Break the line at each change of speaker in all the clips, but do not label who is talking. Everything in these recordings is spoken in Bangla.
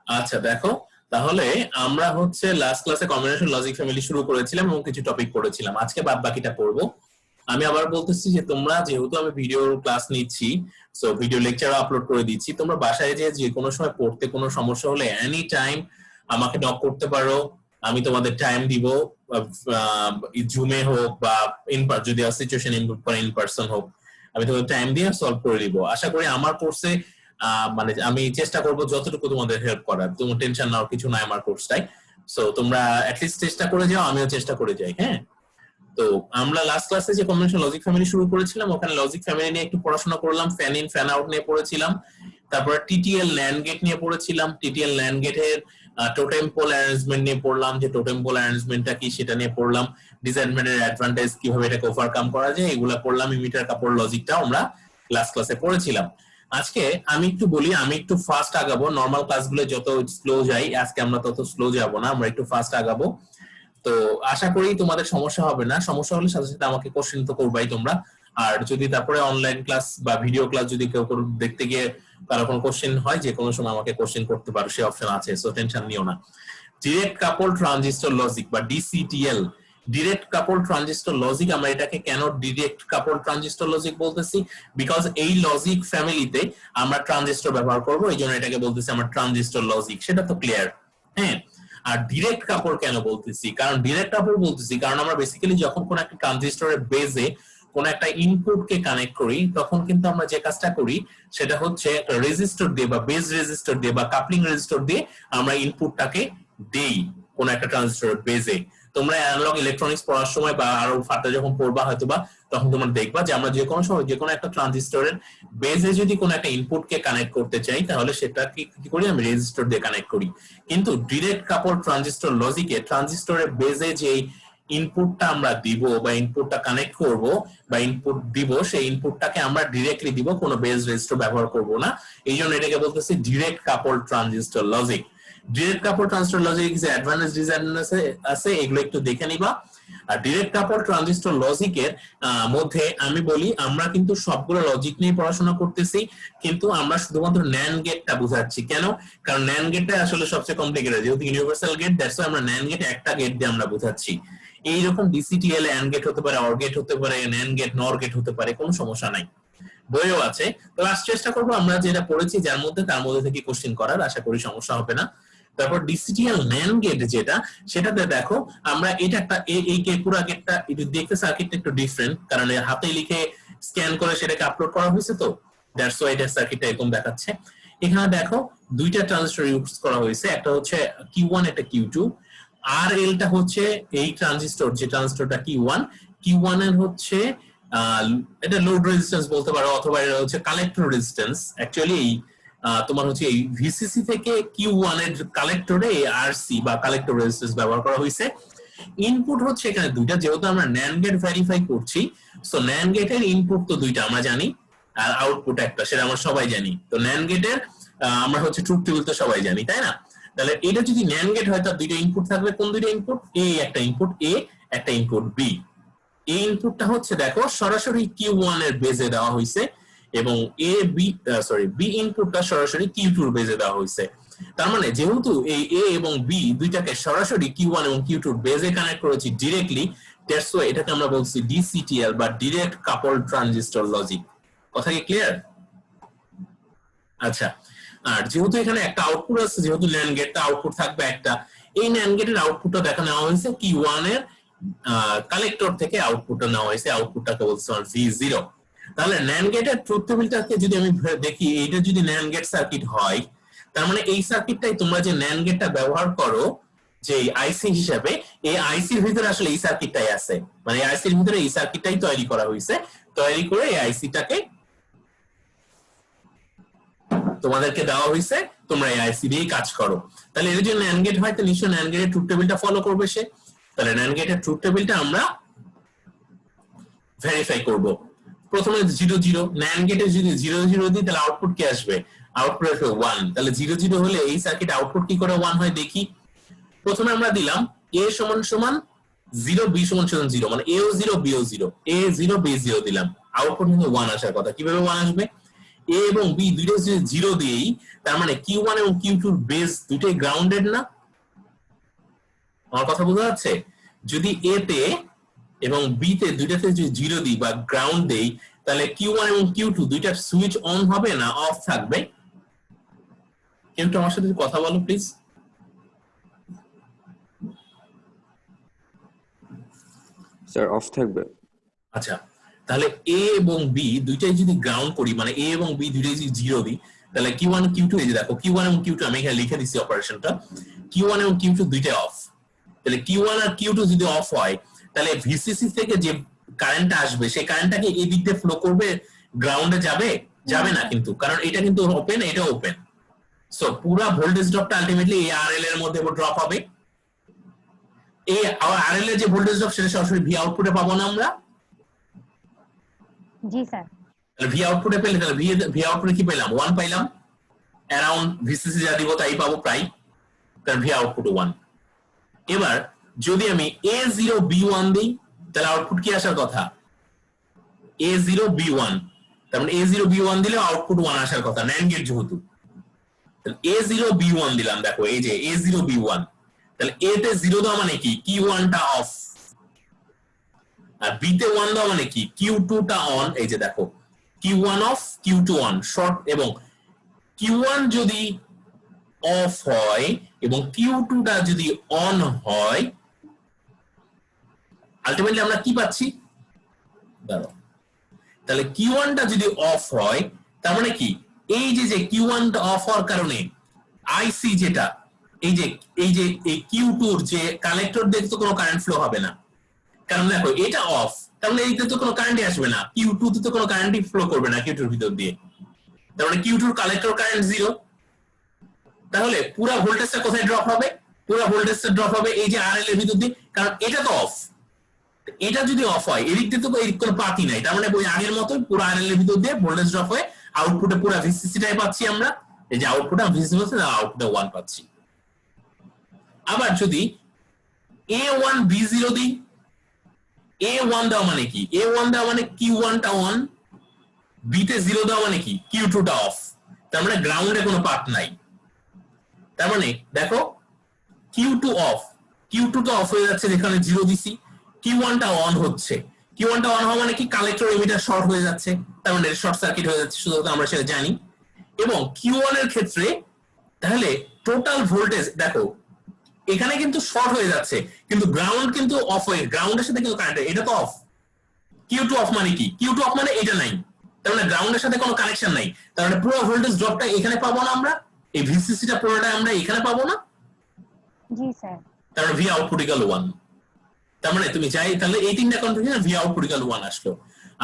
আচ্ছা দেখো, তাহলে আমরা হচ্ছে লাস্ট ক্লাসে কম্বিনেশন লজিক ফ্যামিলি শুরু করেছিলাম এবং কিছু টপিক পড়েছিলাম। আজকে বাদ বাকিটা পড়বো। আমি আবার বলতেছি যে তোমরা যেহেতু আমি ভিডিও ক্লাস নিচ্ছি, সো ভিডিও লেকচার আপলোড করে দিচ্ছি, তোমরা বাসায় যে কোনো সময় পড়তে কোনো সমস্যা হলে এনি টাইম আমাকে নক করতে পারো। আমি তোমাদের টাইম দিব, জুমে হোক বা যদি সিচুয়েশন ইমপ্রুভ করে ইন পার্সন হোক, আমি তোমাদের টাইম দিয়ে সলভ করে দিব। আশা করি আমার কোর্সে মানে আমি চেষ্টা করব যতটুকু তোমাদের হেল্প করার। তোমার টেনশন নাও, কিছু নাই আমার কোর্সটাই। সো তোমরা অ্যাটলিস্ট চেষ্টা করে যাও, আমিও চেষ্টা করে যাই। হ্যাঁ, তো আমরা লাস্ট ক্লাসে যে কম্বিনেশন লজিক ফ্যামিলি শুরু করেছিলাম, ওখানে লজিক ফ্যামিলি নিয়ে একটু পড়াশোনা করলাম, ফ্যান ইন ফ্যান আউট নিয়ে পড়েছিলাম, তারপর টিটিএল ন্যান্ড গেট নিয়ে পড়েছিলাম। টিটিএল ন্যান্ড গেটের টোটেম পোল অ্যারেঞ্জমেন্ট নিয়ে পড়লাম, যে টোটেম পোল অ্যারেঞ্জমেন্টটা কি সেটা নিয়ে পড়লাম। ডিসঅ্যাডভান্টেজ অ্যাডভান্টেজ কিভাবে এটাকে ওভারকাম করা যায় এগুলা পড়লাম। ইমিটার কাপড় লজিকটা আমরা লাস্ট ক্লাসে পড়েছিলাম। আজকে আমি একটু বলি, আমি একটু ফাস্ট আগাবো। নর্মাল ক্লাসগুলো যত স্লো যাই, আজকে আমরা তত স্লো যাব না, আমরা একটু ফাস্ট আগাবো। তো আশা করি তোমাদের সমস্যা হবে না। সমস্যা হলে সাথে সাথে আমাকে কোশ্চেন তো করবাই তোমরা। আর যদি তারপরে অনলাইন ক্লাস বা ভিডিও ক্লাস যদি কেউ দেখতে গিয়ে কারো কোনো কোশ্চেন হয়, যে কোনো সময় আমাকে কোশ্চেন করতে পারো, সে অপশন আছে, সো টেনশন নিও না। ডিরেক্ট কাপল ট্রানজিস্টর লজিক বা ডিসিটিএল, ডিরেক্ট কাপল ট্রানজিস্টর লজিক। আমরা এটাকে কেন ডিরেক্ট কাপল ট্রানজিস্টর লজিক বলতেছি? বিকজ এই লজিক ফ্যামিলিতে আমরা ট্রানজিস্টর ব্যবহার করব, এই জন্য এটাকে বলতেছি আমরা ট্রানজিস্টর লজিক। সেটা তো ক্লিয়ার? হ্যাঁ। আর ডিরেক্ট কাপড় কেন বলতেছি? কারণ ডিরেক্ট কাপড় বলতেছি কারণ আমরা বেসিক্যালি যখন কোন একটা ট্রানজিস্টরের বেজে কোন একটা ইনপুটকে কানেক্ট করি, তখন কিন্তু আমরা যে কাজটা করি সেটা হচ্ছে রেজিস্টর দিয়ে বা বেজ রেজিস্টর দিয়ে বা কাপলিং রেজিস্টর দিয়ে আমরা ইনপুটটাকে দেই কোন একটা ট্রানজিস্টরের বেজে। তোমরা অ্যানালগ ইলেকট্রনিক্স পড়ার সময় বা আরো ফার্দার যখন পড়বা হয়তোবা, তখন তোমরা দেখবা যে আমরা যে কোনো সময় যে কোনো একটা ট্রানজিস্টরের বেজে যদি কোনো একটা ইনপুটকে কানেক্ট করতে চাই, তাহলে সেটা কি করি? আমি রেজিস্টর দিয়ে কানেক্ট করি। কিন্তু ডিরেক্ট কাপল ট্রানজিস্টর লজিকে ট্রানজিস্টরের বেজে যে ইনপুটটা আমরা দিব বা ইনপুটটা কানেক্ট করব বা ইনপুট দিব, সেই ইনপুটটাকে আমরা ডিরেক্টলি দিব, কোনো বেজ রেজিস্টর ব্যবহার করব না। এই জন্য এটাকে বলতেছি ডিরেক্ট কাপল ট্রানজিস্টর লজিক। ডিরেক্ট কাপল ট্রানজিস্টর লজিক যে অ্যাডভান্টেজ ডিসঅ্যাডভান্টেজ আছে এগুলো একটু দেখে নিবা। আর ডিরেক্ট কাপল ট্রানজিস্টর লজিকের মধ্যে আমি বলি, আমরা কিন্তু সবগুলো লজিক নিয়ে পড়াশোনা করতেছি, কিন্তু আমরা শুধুমাত্র ন্যান্ড গেটটা বুঝাচ্ছি। কেন? কারণ ন্যান্ড গেটটা আসলে সবচেয়ে কমপ্লিকেটেড, যেহেতু ইউনিভার্সাল গেট, দ্যাটস ওয়াই আমরা ন্যান্ড গেট একটা গেট দিয়ে আমরা বুঝাচ্ছি। এইরকম ডিসিটিএল অ্যান্ড গেট হতে পারে, অর গেট হতে পারে, ন্যান্ড গেট নর গেট হতে পারে, কোনো সমস্যা নাই, বইও আছে। তো আজ চেষ্টা করবো আমরা যেটা পড়েছি তার মধ্যে থেকে কোশ্চেন করার, আশা করি সমস্যা হবে না। তারপর ডিসিটিএল ন্যান্ড গেট যেটা, সেটাতে দেখো আমরা এটা একটা এই পুরো গেটটা একটু দেখতে, সার্কিটটা একটু ডিফারেন্ট, কারণ হাতে লিখে স্ক্যান করে সেটাকে আপলোড করা হয়েছে, তো দ্যাটস ওয়াই এটা সার্কিটটা এরকম দেখাচ্ছে। এখানে দেখো দুইটা ট্রানজিস্টর ইউজ করা হয়েছে, একটা হচ্ছে Q1, একটা Q2। আর এলটা হচ্ছে এই ট্রানজিস্টর, যে ট্রানজিস্টরটা Q1 এর হচ্ছে এটা লোড রেজিস্ট্যান্স বলতে পারো, অথবা এটা হচ্ছে কালেক্টর রেজিস্ট্যান্স। অ্যাকচুয়ালি তোমার হচ্ছে এই ভিসিসি থেকে Q1 এর কালেক্টরে আরসি বা কালেক্টর রেজিস্ট্যান্স ব্যবহার করা হয়েছে। ইনপুট হচ্ছে এখানে দুইটা, যেহেতু আমরা ন্যান্ড গেট ভেরিফাই করছি, সো ন্যান্ড গেটের ইনপুট তো দুইটা আমরা জানি, আর আউটপুট একটা, সেটা আমরা সবাই জানি। তো ন্যান্ড গেটের আমরা হচ্ছে ট্রুথ টেবিল তো সবাই জানি, তাই না? তাহলে এটা যদি ন্যান্ড গেট হয়, তার দুইটা ইনপুট থাকবে। কোন দুইটা ইনপুট? এ একটা ইনপুট এ, একটা ইনপুট বি। এই ইনপুটটা হচ্ছে দেখো সরাসরি Q1 এর বেজে দেওয়া হয়েছে, এবং বি ইনপুটটা সরাসরি Q2 এর বেজে দেওয়া হয়েছে। তার মানে যেহেতু এই এ এবং বি দুইটাকে সরাসরি Q1 এবং Q2 এর বেজে কানেক্ট করেছি ডিরেক্টলি, দ্যাটস ওয়াই এটাকে আমরা বলছি ডিসিটিএল বা ডিরেক্ট কাপল ট্রানজিস্টর লজিক। কথা কি ক্লিয়ার? আচ্ছা, আর যেহেতু এখানে একটা আউটপুট আছে, যেহেতু ন্যান্ড গেটটা আউটপুট থাকবে একটা, এই ন্যান্ড গেটের আউটপুটটা দেখা নেওয়া হয়েছে Q1 এর কালেক্টর থেকে, আউটপুটটা নেওয়া হয়েছে, আউটপুটটাকে বলছে V0। তাহলে ন্যান্ড গেটের ট্রুথ টেবিলটাকে যদি আমি দেখি, এটা যদি ন্যান্ড গেট সার্কিট হয়, তার মানে এই সার্কিটটাই তোমরা যে ন্যান্ড গেটটা ব্যবহার করো যে আইসি হিসাবে, এই আইসির ভিতরে আসলে এই সার্কিটটাই আছে, মানে এই আইসির ভিতরে এই সার্কিটটাই তৈরি করা হয়েছে। তৈরি করে এই আইসিটাকে তোমাদেরকে দেওয়া হয়েছে, তোমরা এই আইসি দিয়েই কাজ করো। তাহলে এর যদি ন্যান্ড গেট হয়, তো নিশ্চয়ই ন্যান্ড গেটের ট্রুথ টেবিলটা ফলো করবে সে। তাহলে ন্যান্ড গেটের ট্রুথ টেবিলটা আমরা ভেরিফাই করব। প্রথমে 0 0, ন্যান্ড গেটে যদি 0 0 দিই, তাহলে আউটপুট কি আসবে? আউটপুট আসবে 1। তাহলে 0 0 হলে এই সার্কিট আউটপুট কি করে 1 হয় দেখি। প্রথমে আমরা দিলাম a সমান সমান 0, b সমান সমান 0, মানে a O 0 b O 0, a 0 b 0 দিলাম, আউটপুট কিন্তু 1 আসার কথা। কিভাবে 1 আসবে? এ এবং বি দুইটা যদি 0 দেই তার মানে Q1 এবং Q2 এর বেস দুইটাই গ্রাউন্ডেড না? আমার কথা বোঝা যাচ্ছে? যদি এ তে এবং বি তে দুইটাতে যদি 0 দিই বা গ্রাউন্ড দেই তাহলে Q1 এবং Q2 দুইটা সুইচ অন হবে না অফ থাকবে? কেউ একটু আমার সাথে কথা বলো প্লিজ।
স্যার অফ থাকবে।
আচ্ছা, তাহলে এ এবং বি দুইটাই যদি গ্রাউন্ড করি মানে এ এবং বি দুইটাই যদি 0 দিই তাহলে Q1 Q2 এই যে দেখো Q1 এবং Q2 আমি এখানে লিখে দিচ্ছি অপারেশনটা, Q1 এবং Q2 দুইটাই অফ। তাহলে Q1 আর Q2 যদি অফ হয় তাহলে ভিসিসি থেকে যে কারেন্টটা আসবে সেই কারেন্টটা কি এই দিক দিয়ে ফ্লো করবে, গ্রাউন্ডে যাবে? যাবে না কিন্তু, কারণ এটা কিন্তু ওপেন, এটা ওপেন। সো পুরো ভোল্টেজ ড্রপটা আলটিমেটলি এই আরএল এর মধ্যে ড্রপ হবে। এই আরএল এর যে ভোল্টেজ ড্রপ সেটা সরাসরি ভি আউটপুটে পাবো না আমরা?
জি স্যার।
তাহলে ভি আউটপুটে পেলে তাহলে ভি আউটপুটে কি পেলাম? 1 পাইলাম। অ্যারাউন্ড ভিসিসি যা দিব তাই পাবো প্রায়, কারণ ভি আউটপুট 1। এবার যদি আমি A0 B1 দিই তাহলে আউটপুট কি আসার কথা? A0 B1, তার মানে A0 B1 দিলে আউটপুট 1 আসার কথা NAND গেট যেহেতু। তাহলে A0 B1 দিলাম, দেখো এই যে A0 B1, তাহলে A তে 0 দেওয়া মানে কি Q1 টা অফ, আর B তে 1 দেওয়া মানে কি Q2 টা অন। এই যে দেখো Q1 of Q2 on short, এবং Q1 যদি অফ হয় এবং Q2 টা যদি অন হয় আলটিমেটলি আমরা কি পাচ্ছি? দাঁড়াও, তাহলে Q1 টা যদি অফ হয় তার মানে কি এই যে Q1 টা অফ হওয়ার কারণে আইসি যেটা এই যে এই Q2 এর যে কালেক্টর দিয়ে তো কোনো কারেন্ট ফ্লো হবে না, কারণ দেখো এটা অফ, তার মানে এইতে তো কোনো কারেন্টই আসবে না, Q2 তে তো কোনো কারেন্টই ফ্লো করবে না Q2 এর ভিতর দিয়ে, তার মানে Q2 এর কালেক্টর কারেন্ট 0। তাহলে পুরো ভোল্টেজটা কোথায় ড্রপ হবে? পুরো ভোল্টেজটা ড্রপ হবে এই যে আরএল এর ভিতর দিয়ে, কারণ এটা তো অফ। এটা যদি অফ হয় এদিক দিয়ে তো এদিক কোনো পাতি নাই, তার মানে ওই আগের মতো পুরো আরএল এর ভিতর দিয়ে ভোল্টেজ ড্রপ হয়ে আউটপুটে পুরো ভিসিসি টাই পাচ্ছি আমরা। এই যে আউটপুটে ভিসিসি হচ্ছে না, আউটপুটে 1 পাচ্ছি। আবার যদি A1 B0 দিই, A1 দেওয়া মানে কি? A1 দেওয়া মানে Q1 টা অন, B তে 0 দেওয়া মানে কি Q2 টা অফ, তার মানে গ্রাউন্ডে কোনো পার্ট নাই। তার মানে দেখো Q2 অফ, Q2 টা অফ হয়ে যাচ্ছে যেখানে 0 দিছি, Q1 টা অন হচ্ছে, Q1 টা অন হওয়া মানে কি কালেক্টর এমিটার শর্ট হয়ে যাচ্ছে, তার মানে শর্ট সার্কিট হয়ে যাচ্ছে, শুধু আমরা সেটা জানি। এবং Q1 এর ক্ষেত্রে তাহলে টোটাল ভোল্টেজ দেখো এখানে কিন্তু শর্ট হয়ে যাচ্ছে কিন্তু গ্রাউন্ড কিন্তু অফ হয়ে, গ্রাউন্ডের সাথে কিন্তু কানেক্টেড, এটা তো অফ। Q2 অফ মানে কি? Q2 অফ মানে এটা নাই, তার মানে গ্রাউন্ডের সাথে কোনো কানেকশন নাই, তার মানে পুরো ভোল্টেজ ড্রপটা এখানে পাবো না আমরা, এই ভিসিসি টা পুরোটা আমরা এখানে পাবো না।
জি স্যার।
তার মানে ভি আউটপুট ইকুয়াল 1। তার মানে তুমি চাই তাহলে এই তিনটা কনফিগারেশন ভি আউটপুট ইকুয়াল 1 আসলো।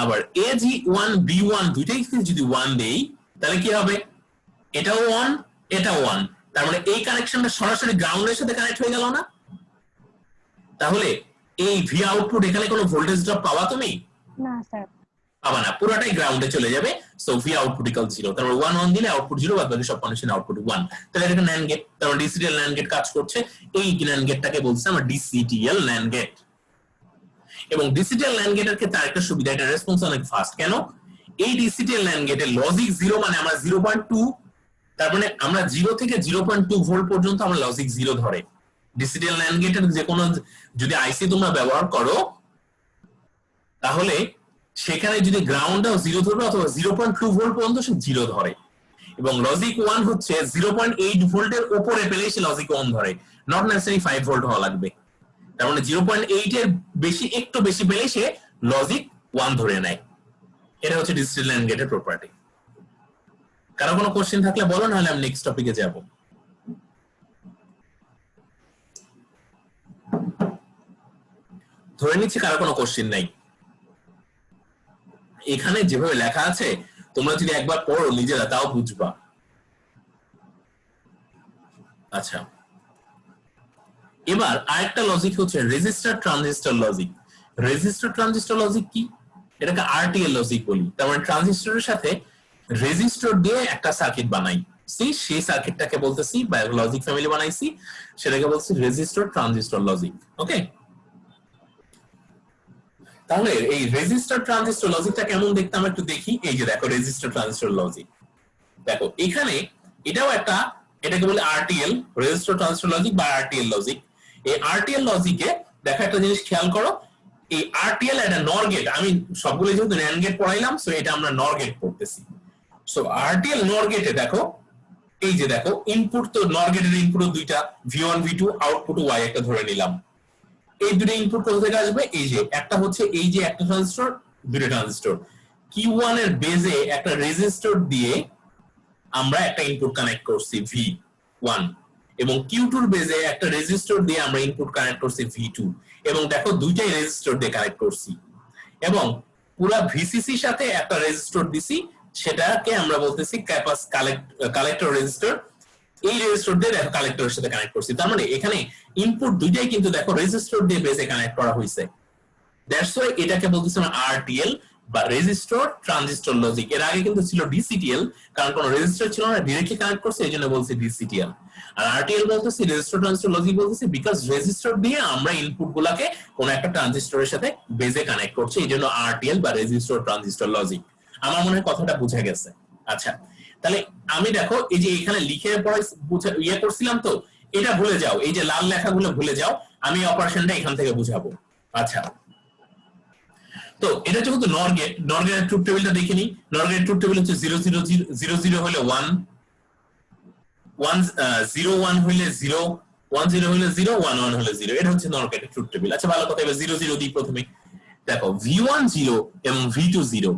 আবার AG1 B1 দুইটাই যদি 1 দেই তাহলে কি হবে? এটাও 1 এটাও 1, তার মানে এই কানেকশনটা সরাসরি গ্রাউন্ডের সাথে কানেক্ট হয়ে গেল না? তাহলে এই ভি আউটপুট এখানে কোনো ভোল্টেজ ড্রপ পাওয়া তুমি?
না স্যার।
পাবা না, পুরোটাই গ্রাউন্ডে চলে যাবে। সো ভি আউটপুট ইকুয়াল 0, তার মানে 1 1 দিলে আউটপুট 0, বাদ বাকি সব কন্ডিশনে আউটপুট 1। তাহলে এটা NAND গেট, তার মানে ডিসিটিএল NAND গেট কাজ করছে। এই NAND গেটটাকে বলছে আমরা ডিসিটিএল NAND গেট। এবং ডিসিটিএল NAND গেটের ক্ষেত্রে আরেকটা সুবিধা, এটা রেসপন্স অনেক ফাস্ট। কেন? এই ডিসিটিএল NAND গেটের লজিক 0 মানে আমরা 0.2, তার মানে আমরা 0 থেকে 0.2 ভোল্ট পর্যন্ত আমরা লজিক 0 ধরে। ডিসিটিএল NAND গেটের যে কোনো যদি আইসি তোমরা ব্যবহার করো তাহলে সেখানে যদি গ্রাউন্ডটাও 0 ধরবে অথবা 0.2 ভোল্ট পর্যন্ত সে 0 ধরে। এবং লজিক 1 হচ্ছে 0.8 ভোল্টের উপরে পেলে সে লজিক 1 ধরে, নট নেসেসারি 5 ভোল্ট হওয়া লাগবে। তার মানে 0.8 এর বেশি, একটু বেশি পেলে সে লজিক 1 ধরে নেয়। এটা হচ্ছে ডিজিটাল NAND গেটের প্রপার্টি। কারো কোনো কোশ্চেন থাকলে বলো, নাহলে আমি নেক্সট টপিকে যাব। ধরে নিচ্ছি কারো কোনো কোশ্চেন নাই। এখানে যেভাবে লেখা আছে তোমরা যদি একবার পড়ো নিজেরা তাও বুঝবা। আচ্ছা, এবার আরেকটা লজিক হচ্ছে register transistor logic. Register transistor logic কি? এটাকে আরটিএল লজিক বলি। তার মানে ট্রানজিস্টরের সাথে রেজিস্টর দিয়ে একটা সার্কিট বানাই, সেই সার্কিটটাকে বলতেছি বা লজিক ফ্যামিলি বানাইছি, সেটাকে বলছি রেজিস্টার ট্রানজিস্টর লজিক। ওকে, তাহলে এই রেজিস্টার ট্রানজিস্টর লজিকটা কেমন দেখতে আমরা একটু দেখি। এই যে দেখো রেজিস্টার ট্রানজিস্টর লজিক, দেখো এখানে এটাও এটাকে বলে আরটিএল, রেজিস্টার ট্রানজিস্টর লজিক বা আরটিএল লজিক। এই আরটিএল লজিকে দেখো একটা জিনিস খেয়াল করো, এই আরটিএল একটা নর গেট, আমি সবগুলো যেহেতু ন্যান্ড গেট পড়াইলাম সো এটা আমরা নর গেট পড়তেছি। সো আরটিএল নর গেটে দেখো এই যে দেখো ইনপুট, তো নর গেটের ইনপুট দুইটা V1 V2, আউটপুট Y একটা ধরে নিলাম। এই দুটো ইনপুট কোথা থেকে আসবে? এই যে একটা হচ্ছে এই যে একটা ট্রানজিস্টর, দুটো ট্রানজিস্টর, Q1 এর বেজে একটা রেজিস্টর দিয়ে আমরা একটা ইনপুট কানেক্ট করছি V1, এবং Q2 এর বেজে একটা রেজিস্টর দিয়ে আমরা ইনপুট কানেক্ট করছি V2, এবং দেখো দুইটাই রেজিস্টর দিয়ে কানেক্ট করছি, এবং পুরা ভিসিসির সাথে একটা রেজিস্টর দিছি, সেটাকে আমরা বলতেছি কালেক্টর রেজিস্টর। এই রেজিস্টর দিয়ে দেখো কালেক্টরের সাথে কানেক্ট করছি, তার মানে এখানে ইনপুট দুইটাই কিন্তু দেখো রেজিস্টর দিয়ে বেজে কানেক্ট করা হয়েছে। দ্যাটস ওয়াই এটাকে বলতেছি আমরা আরটিএল বা রেজিস্টর ট্রানজিস্টর লজিক। এর আগে কিন্তু ছিল ডিসিটিএল, কারণ কোনো রেজিস্টর ছিল না, ডাইরেক্টলি কানেক্ট করছে, এই জন্য বলছি ডিসিটিএল। আর আরটিএল বলতেছি রেজিস্টর ট্রানজিস্টর লজিক বলতেছি বিকজ রেজিস্টর দিয়ে আমরা ইনপুট গুলাকে কোনো একটা ট্রানজিস্টরের সাথে বেজে কানেক্ট করছি, এই জন্য আরটিএল বা রেজিস্টর ট্রানজিস্টর লজিক। আমার মনে হয় কথাটা বুঝে গেছে। আচ্ছা, তাহলে আমি দেখো এই যে এখানে লিখে পড়ে ইয়ে করছিলাম, তো এটা ভুলে যাও, এই যে লাল লেখাগুলো ভুলে যাও, আমি অপারেশনটা এখান থেকে বুঝাবো। আচ্ছা, তো এটা যেহেতু নর গেট, নর গেটের ট্রুথ টেবিলটা দেখে নি। নর গেটের ট্রুথ টেবিল হচ্ছে 0 0 0 0 হলে 1, 0 1 হলে 0, 1 0 হলে 0, 1 1 হলে 0। এটা হচ্ছে নর গেটের ট্রুথ টেবিল। আচ্ছা, ভালো কথা, এবার 0 0 দিই প্রথমে। দেখো V1 0 এবং V2 0,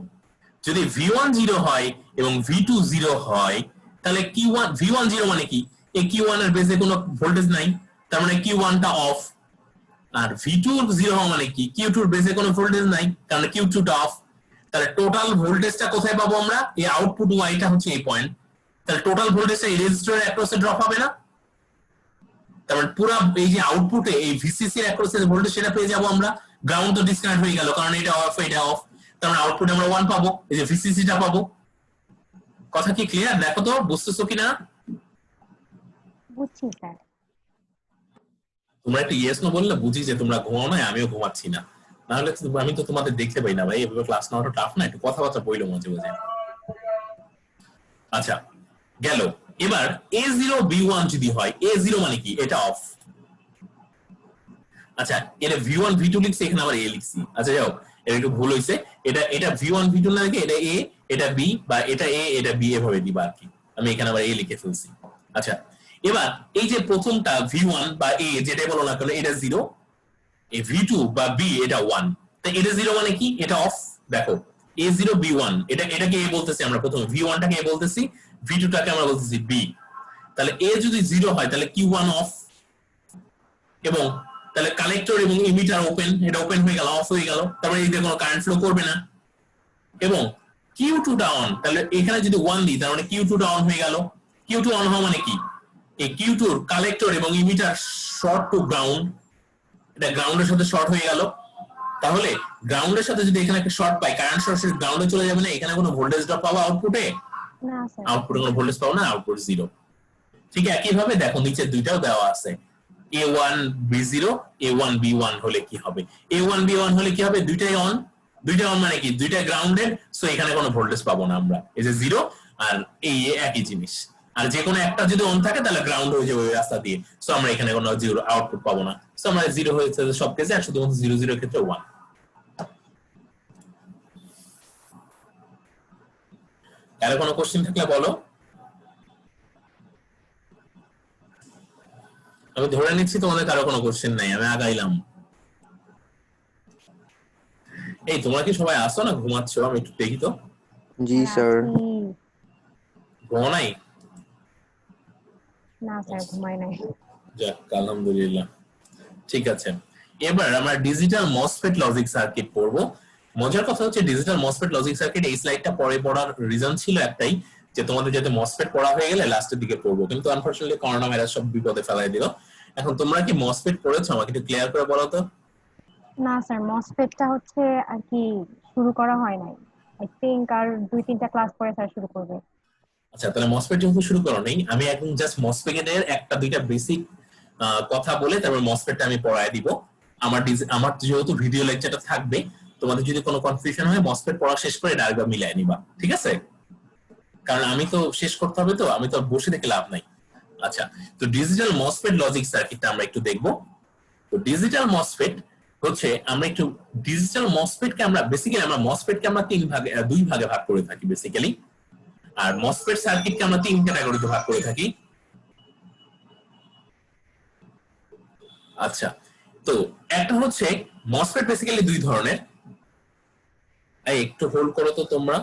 যদি V1 0 হয় এবং V2 0 হয়, তাহলে V1 0 মানে কি? এই Q1 এর বেসে কোনো ভোল্টেজ নাই, তার মানে Q1 টা অফ। আর V2 0 হওয়া মানে কি? Q2 এর বেসে কোনো ভোল্টেজ নাই, কারণ Q2 টা অফ। তাহলে টোটাল ভোল্টেজটা কোথায় পাবো আমরা? এই আউটপুট Y টা হচ্ছে এই পয়েন্ট। তাহলে টোটাল ভোল্টেজটা এই রেজিস্টরের অ্যাক্রসে ড্রপ হবে না? তার মানে পুরো এই যে আউটপুটে এই ভিসিসি এর অ্যাক্রসে ভোল্টেজ সেটা পেয়ে যাবো আমরা। গ্রাউন্ড তো ডিসকানেক্ট হয়ে গেল, কারণ এটা অফ, এটা অফ। তার মানে আউটপুটে আমরা 1 পাবো, এই যে ভিসিসি টা পাবো। কথা কি ক্লিয়ার? দেখো তো বুঝতেছো কিনা?
বুঝছি স্যার।
তোমরা একটা ইয়েস নো বললে বুঝি যে তোমরা ঘুমাও না, আমিও ঘুমাচ্ছি না, নাহলে আমি তো তোমাদের দেখতে পাই না ভাই। এভাবে ক্লাস নেওয়াটা টাফ না, একটু কথাবার্তা বইলো মাঝে মাঝে। আচ্ছা, গেল। এবার A0 B1 যদি হয়, A0 মানে কি? এটা অফ। আচ্ছা, এটা V1 V2 লিখছি, এখানে আবার A লিখছি। আচ্ছা যাও, এটা একটু ভুল হইছে। এটা V1 V2 না লিখে এটা A, এটা B, বা এটা A এটা B এভাবে দিবা আর কি। আমি এখানে আবার A লিখে ফেলছি। আচ্ছা, এবার এই যে প্রথমটা V1 বা A যেটাই বলো না কেন, এটা 0, এই V2 বা B এটা 1। তাই এটা 0 মানে কি? এটা অফ। দেখো A0 B1, এটাকে A বলতেছি আমরা প্রথমে, V1 টাকে A বলতেছি, V2 টাকে আমরা বলতেছি B। তাহলে A যদি 0 হয় তাহলে Q1 অফ, এবং তাহলে কালেক্টর এবং ইমিটার ওপেন, এটা ওপেন হয়ে গেল, অফ হয়ে গেল, তারপরে এতে কোনো কারেন্ট ফ্লো করবে না। এবং Q2 টা অন, তাহলে এখানে যদি 1 দিই তার মানে Q2 টা অন হয়ে গেল। Q2 অন হওয়া মানে কি? এই Q2 এর কালেক্টর এবং ইমিটার শর্ট টু গ্রাউন্ড, এটা গ্রাউন্ডের সাথে শর্ট হয়ে গেল। তাহলে গ্রাউন্ডের সাথে যদি এখানে একটা শর্ট পাই, কারেন্ট সরাসরি গ্রাউন্ডে চলে যাবে না, এখানে কোনো ভোল্টেজ ড্রপ পাবো আউটপুটে?
না স্যার।
আউটপুটে কোনো ভোল্টেজ পাবো না, আউটপুট 0। ঠিক একই ভাবে দেখো নিচে দুইটাও দেওয়া আছে, A1 B0 A1 B1 হলে কি হবে? A1 B1 হলে কি হবে? দুইটাই অন। দুইটা অন মানে কি? দুইটা গ্রাউন্ডেড, সো এখানে কোনো ভোল্টেজ পাবো না আমরা, এই যে 0 আর এই একই জিনিস। আর যে কোনো একটা যদি অন থাকে তাহলে গ্রাউন্ড হয়ে যাবে ওই রাস্তা দিয়ে, সো আমরা এখানে কোনো 0 আউটপুট পাবো না। সো আমরা 0 হয়েছে সব কেসে, আর শুধুমাত্র 0 0 এর ক্ষেত্রে 1। আর কোনো কোশ্চেন থাকলে বলো। আমি ধরে নিচ্ছি তোমাদের কারো কোনো কোশ্চেন নাই, আমি আগাইলাম। এই তোমরা কি সবাই আসো না ঘুমাচ্ছ? আমি একটু দেখি তো।
জি স্যার।
ঘুমো নাই?
না স্যার, ঘুমাই নাই।
যাক, আলহামদুলিল্লাহ। ঠিক আছে, এবার আমরা ডিজিটাল মসফেট লজিক সার্কিট পড়বো। মজার কথা হচ্ছে ডিজিটাল মসফেট লজিক সার্কিট এই স্লাইডটা পরে পড়ার রিজন ছিল একটাই, যে তোমাদের যাতে মসফেট পড়া হয়ে গেলে লাস্টের দিকে পড়বো, কিন্তু আনফরচুনেটলি করোনা ভাইরাস সব বিপদে ফেলাই দিল। এখন তোমরা কি মসফেট পড়েছো? আমাকে একটু ক্লিয়ার করে বলো তো।
না স্যার, মসফেটটা হচ্ছে আর কি শুরু করা হয় নাই। আই থিংক আর 2-3টা ক্লাস পরে স্যার শুরু করবে।
আচ্ছা, তাহলে মসফেট যেহেতু শুরু করো নেই, আমি একদম জাস্ট মসফেটের একটা দুইটা বেসিক কথা বলে তারপর মসফেটটা আমি পড়ায় দিব। আমার যেহেতু ভিডিও লেকচারটা থাকবে, তোমাদের যদি কোনো কনফিউশন হয় মসফেট পড়া শেষ করে এটা আরেকবার মিলাই নিবা, ঠিক আছে? কারণ আমি তো শেষ করতে হবে, তো আমি তো বসে থেকে লাভ নাই। আচ্ছা, তো ডিজিটাল মসফেট লজিক সার্কিটটা আমরা একটু দেখবো। তো ডিজিটাল মসফেট হচ্ছে, আমরা একটু ডিজিটাল মসফেটকে আমরা বেসিক্যালি আমরা মসফেটকে আমরা দুই ভাগে ভাগ করে থাকি বেসিক্যালি। আর মসফেট সার্কিটকে আমরা 3 ক্যাটাগরিতে ভাগ করে থাকি। আচ্ছা, তো একটা হচ্ছে মসফেট বেসিক্যালি 2 ধরনের। একটু হোল্ড করো তো তোমরা।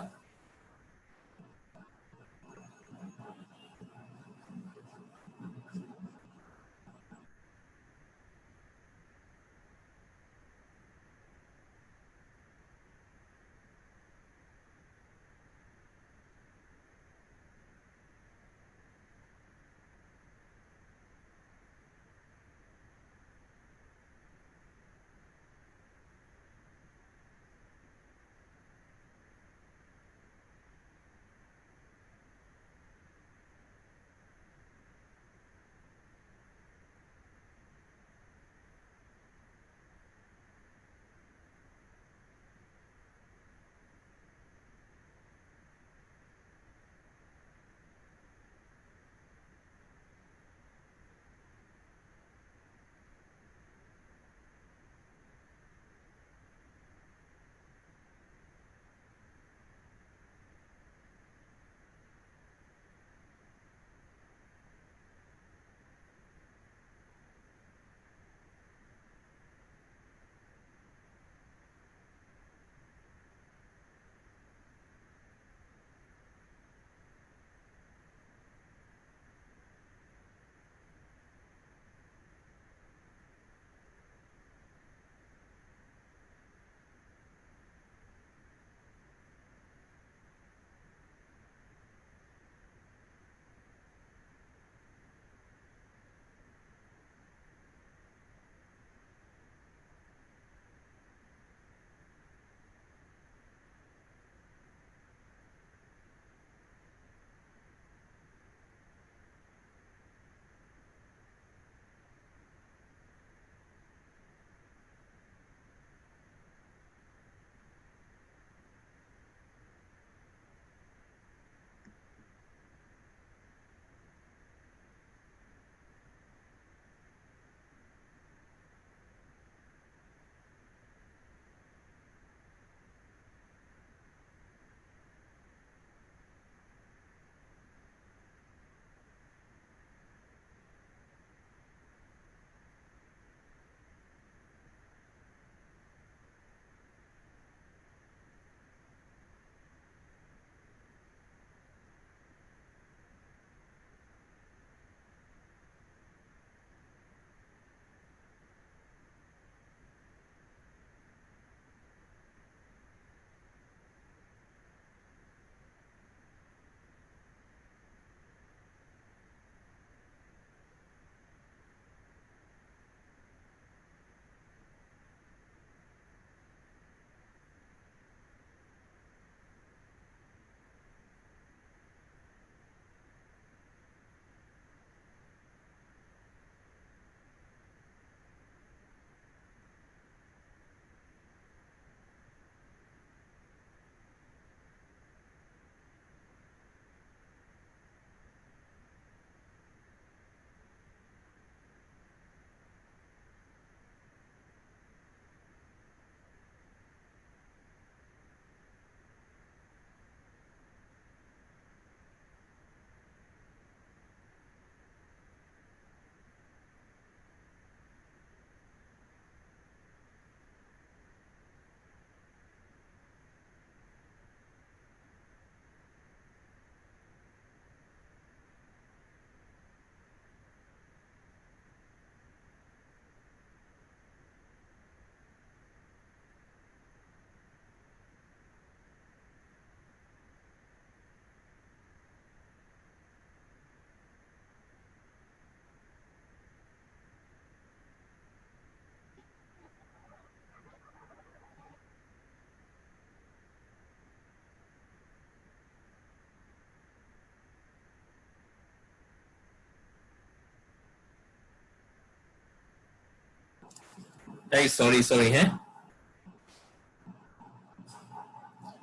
সরি সরি, হ্যাঁ,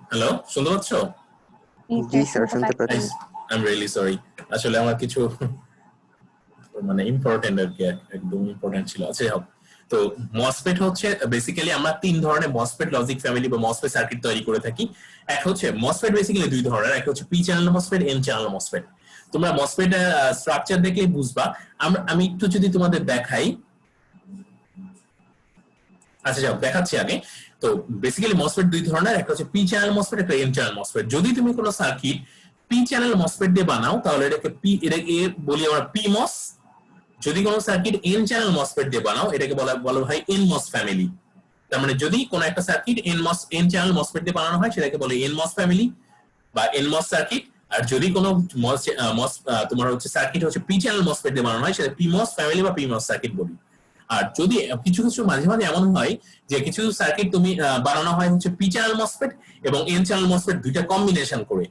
হ্যালো, শুনতে পাচ্ছ?
জি
স্যার
স্যার
শুনতে
শুনতে
পাচ্ছি।
পাচ্ছি।
আই এম রিয়েলি সরি, আসলে আমার কিছু মানে ইম্পর্টেন্ট আর কি, একদম ইম্পর্টেন্ট ছিল। আচ্ছা হোক, তো মসফেট হচ্ছে বেসিক্যালি আমরা তিন ধরনের মসফেট লজিক ফ্যামিলি বা মসফেট সার্কিট তৈরি করে থাকি। এক হচ্ছে মসফেট বেসিক্যালি দুই ধরনের, একটা হচ্ছে P channel MOSFET, N channel MOSFET. তোমরা মসফেট স্ট্রাকচার দেখলেই বুঝবা। আমি একটু যদি তোমাদের দেখাই, আচ্ছা যাও দেখাচ্ছি আগে। তো বেসিক্যালি মসফেট দুই ধরনের, একটা হচ্ছে পি চ্যানেল মসফেট, একটা এন চ্যানেল মসফেট। যদি তুমি কোনো সার্কিট পি চ্যানেল মসফেট দিয়ে বানাও তাহলে এটাকে বলি আমরা পি মস। যদি কোনো সার্কিট এন চ্যানেল মসফেট দিয়ে বানাও এটাকে বলা হয় এন মস ফ্যামিলি। তার মানে যদি কোনো একটা সার্কিট এন চ্যানেল মসফেট দিয়ে বানানো হয় সেটাকে বলে এন মস ফ্যামিলি বা এন মস সার্কিট। আর যদি কোনো তোমার হচ্ছে সার্কিট হচ্ছে পি চ্যানেল মসফেট দিয়ে বানানো হয় সেটা পি মস ফ্যামিলি বা পি মস সার্কিট বলি। আর যদি কিছু কিছু মাঝে মাঝে এমন হয় যে কিছু সার্কিট তুমি বানানো হয় হচ্ছে পি চ্যানেল মসফেট এবং এন চ্যানেল মসফেট দুইটা কম্বিনেশন করে,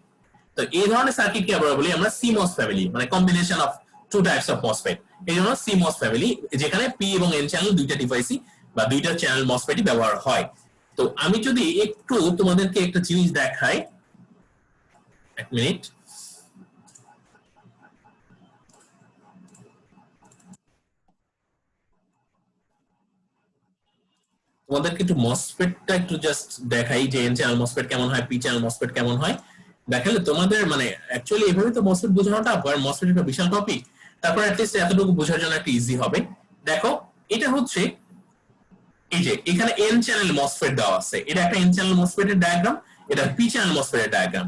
তো এই ধরনের সার্কিটকে আমরা বলি আমরা সিমস ফ্যামিলি, মানে combination of two types of MOSFET. এই জন্য সিমস ফ্যামিলি, যেখানে পি এবং এন চ্যানেল দুইটা ডিভাইসই বা দুইটা চ্যানেল মসফেটই ব্যবহার হয়। তো আমি যদি একটু তোমাদেরকে একটা জিনিস দেখাই, এক মিনিট। তোমাদেরকে একটু মসফেটটা একটু জাস্ট দেখাই যে এন চ্যানেল মসফেট কেমন হয়, পি চ্যানেল মসফেট কেমন হয়। দেখালে তোমাদের মানে অ্যাকচুয়ালি এভাবে তো মসফেট বোঝানোটা, আর মসফেট একটা বিশাল টপিক, তারপর অ্যাটলিস্ট এতটুকু বোঝার জন্য একটা ইজি হবে। দেখো এটা হচ্ছে এই যে এখানে এন চ্যানেল মসফেট দেওয়া আছে, এটা একটা এন চ্যানেল মসফেটের ডায়াগ্রাম, এটা পি চ্যানেল মসফেটের ডায়াগ্রাম।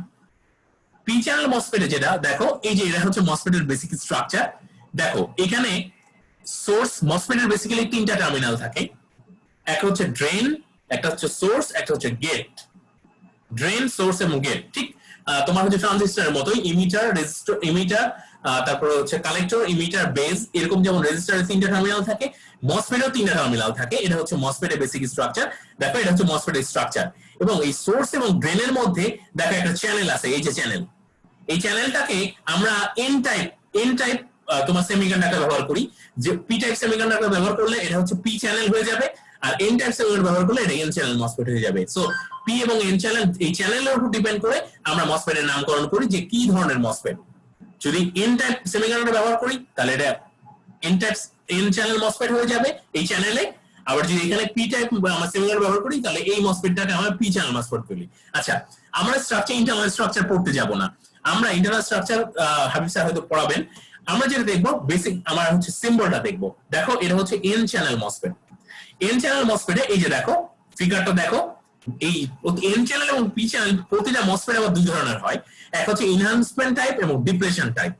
পি চ্যানেল মসফেটে যেটা দেখো, এই যে এটা হচ্ছে মসফেটের বেসিক স্ট্রাকচার। দেখো এখানে সোর্স, মসফেটের বেসিক্যালি তিনটা টার্মিনাল থাকে, একটা হচ্ছে ড্রেন, একটা হচ্ছে সোর্স, একটা হচ্ছে গেট। ড্রেন, সোর্স এবং গেট ঠিক তোমার হচ্ছে ট্রানজিস্টরের মতোই, ইমিটার, রেজিস্টর, ইমিটার, তারপর হচ্ছে কালেক্টর, ইমিটার, বেস। এরকম যেমন রেজিস্টরের তিনটা টার্মিনাল থাকে, মসফেটেও তিনটা টার্মিনাল থাকে। এটা হচ্ছে মসফেটের বেসিক স্ট্রাকচার। দেখো এটা হচ্ছে মসফেটের স্ট্রাকচার। এবং এই সোর্স এবং ড্রেনের মধ্যে দেখো একটা চ্যানেল আছে, এই যে চ্যানেল, এই চ্যানেলটাকে আমরা এন টাইপ তোমার সেমিকন্ডাক্টর ব্যবহার করি। যে পি টাইপ সেমিকন্ডাক্টর ব্যবহার করলে এটা হচ্ছে পি চ্যানেল হয়ে যাবে, আর এন টাইপ সেমিকন্ডাক্টর ব্যবহার করলে এটা এন চ্যানেল মসফেট হয়ে যাবে। সো পি এবং এন চ্যানেল, এই চ্যানেলের উপর ডিপেন্ড করে আমরা মসফেটের নামকরণ করি যে কি ধরনের মসফেট। যদি এন টাইপ সেমিকন্ডাক্টর ব্যবহার করি তাহলে এটা এন চ্যানেল মসফেট হয়ে যাবে এই চ্যানেলে। আবার যদি এখানে পি টাইপ আমরা সেমিকন্ডাক্টর ব্যবহার করি তাহলে এই মসফেটটাকে আমরা পি চ্যানেল মসফেট বলি। আচ্ছা, আমরা স্ট্রাকচার, ইন্টারনাল স্ট্রাকচার পড়তে যাব না, আমরা ইন্টারনাল স্ট্রাকচার হাবিব স্যার হয়তো পড়াবেন। আমরা যেটা দেখবো বেসিক, আমার হচ্ছে সিম্বলটা দেখবো। দেখো এটা হচ্ছে N channel MOSFET. N channel মসফেটে এই যে দেখো ফিগারটা দেখো, এই এন চ্যানেল এবং পি চ্যানেল প্রতিটা মসফেট আবার দুই ধরনের হয়, এক হচ্ছে এনহান্সমেন্ট টাইপ এবং ডিপ্লেশন টাইপ।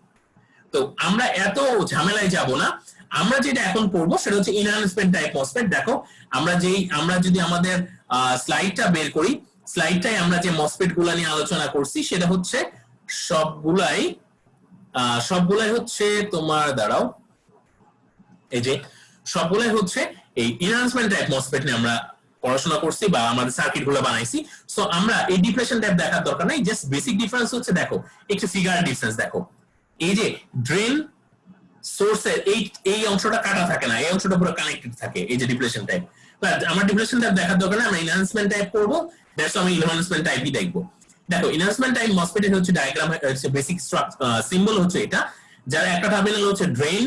তো আমরা এত ঝামেলায় যাব না, আমরা যেটা এখন পড়বো সেটা হচ্ছে এনহান্সমেন্ট টাইপ মসফেট। দেখো আমরা যদি আমাদের স্লাইডটা বের করি, স্লাইডটাই আমরা যে মসফেট গুলা নিয়ে আলোচনা করছি সেটা হচ্ছে সবগুলাই হচ্ছে তোমার, দাঁড়াও, এই যে সবগুলাই হচ্ছে এই এনহান্সমেন্ট টাইপ মসফেট নিয়ে আমরা পড়াশোনা করছি বা আমাদের সার্কিট গুলো বানাইছি। সো আমরা এই ডিপ্লেশন টাইপ দেখার দরকার নাই, জাস্ট বেসিক ডিফারেন্স হচ্ছে দেখো একটু ফিগার ডিফারেন্স দেখো। এই যে ড্রেন সোর্সের এই অংশটা কাটা থাকে না, এই অংশটা পুরো কানেক্টেড থাকে, এই যে ডিপ্লেশন টাইপ। আমার ডিপ্লেশন টাইপ দেখার দরকার না, আমরা এনহান্সমেন্ট টাইপ করবো, দ্যাটস আমি এনহান্সমেন্ট টাইপই দেখবো। দেখো এনহান্সমেন্ট টাইপ মসফেটের হচ্ছে ডায়াগ্রাম, হচ্ছে বেসিক সিম্বল হচ্ছে এটা, যার একটা টার্মিনাল হচ্ছে ড্রেন,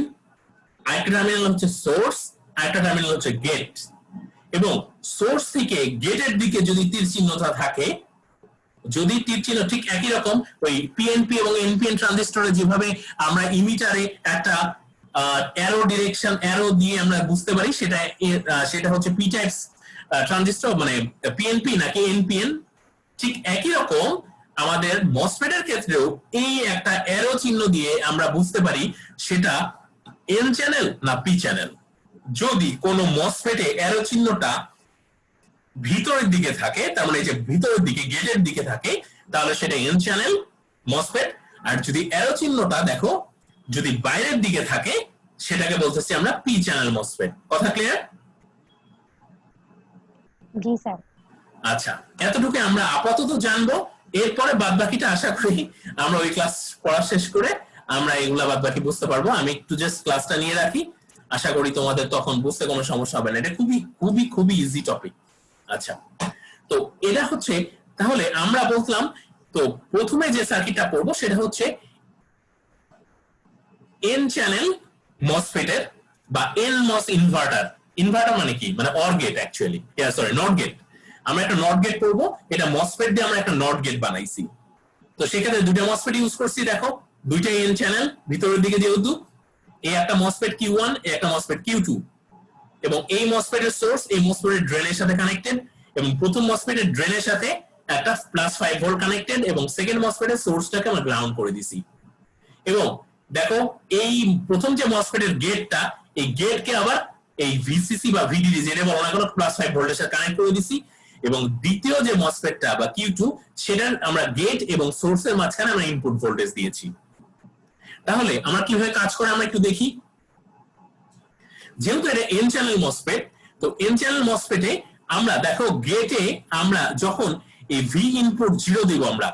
আরেকটা টার্মিনাল হচ্ছে সোর্স, আরেকটা টার্মিনাল হচ্ছে গেট। এবং সোর্স থেকে গেটের দিকে যদি তীর চিহ্নটা থাকে, যদি তীর চিহ্ন ঠিক একই রকম ওই পিএনপি এবং এনপিএন ট্রানজিস্টরে যেভাবে আমরা ইমিটারে একটা অ্যারো ডিরেকশন অ্যারো দিয়ে আমরা বুঝতে পারি সেটা হচ্ছে পি টাইপ ট্রানজিস্টর মানে পিএনপি নাকি এনপিএন, ঠিক একই রকম আমাদের মসফেটের ক্ষেত্রেও এই একটা অ্যারো চিহ্ন দিয়ে আমরা বুঝতে পারি সেটা এন চ্যানেল না পি চ্যানেল। যদি কোনো মসফেটে অ্যারো চিহ্নটা ভিতরের দিকে থাকে, তার মানে এই যে ভিতরের দিকে গেটের দিকে থাকে, তাহলে সেটা এন চ্যানেল মসফেট। আর যদি অ্যারো চিহ্নটা দেখো যদি বাইরের দিকে থাকে সেটাকে বলতেছি আমরা পি চ্যানেল মসফেট। কথা ক্লিয়ার?
জি স্যার।
আচ্ছা, এতটুকু আমরা আপাতত জানবো, এরপরে বাদ বাকিটা আশা করি আমরা ওই ক্লাস পড়া শেষ করে আমরা এগুলা বাদ বাকি বুঝতে পারবো। আমি একটু জাস্ট ক্লাসটা নিয়ে রাখি, আশা করি তোমাদের তখন বুঝতে কোনো সমস্যা হবে না। এটা খুবই খুবই খুবই ইজি টপিক। আচ্ছা, তো এটা হচ্ছে, তাহলে আমরা বললাম তো প্রথমে যে সার্কিটটা পড়বো সেটা হচ্ছে এন চ্যানেল মসফেটের বা এনমস ইনভার্টার। ইনভার্টার মানে কি, মানে OR gate actually, sorry NOT gate. আমরা একটা নট গেট পড়বো, এটা মসফেট দিয়ে আমরা একটা নট গেট বানাইছি। তো সেখানে দুটো মসফেট ইউজ করছি, দেখো দুইটা এন চ্যানেল ভিতরের দিকে যেহেতু, এই একটা মসফেট Q1, এই একটা মসফেট Q2, এবং এই মসফেটের সোর্স এই মসফেটের ড্রেনের সাথে কানেক্টেড, এবং প্রথম মসফেটের ড্রেনের সাথে একটা +5 ভোল্ট কানেক্টেড, এবং সেকেন্ড মসফেটের সোর্সটাকে আমরা গ্রাউন্ড করে দিছি। এবং দেখো এই প্রথম যে মসফেটের গেটটা, এই গেটকে আবার এই ভিসিসি বা ভিডিডি যেটা বলা না কেন +5 ভোল্টের সাথে কানেক্ট করে দিছি, এবং দ্বিতীয় যে মসফেটটা বা Q2 সেটার আমরা গেট এবং সোর্সের মাঝখানে আমরা ইনপুট ভোল্টেজ দিয়েছি। তাহলে আমরা কিভাবে কাজ করে আমরা একটু দেখি। যেহেতু এটা এন চ্যানেল মসফেট, তো এন চ্যানেল মসফেটে আমরা দেখো গেটে আমরা যখন এই ভি ইনপুট 0 দিব, আমরা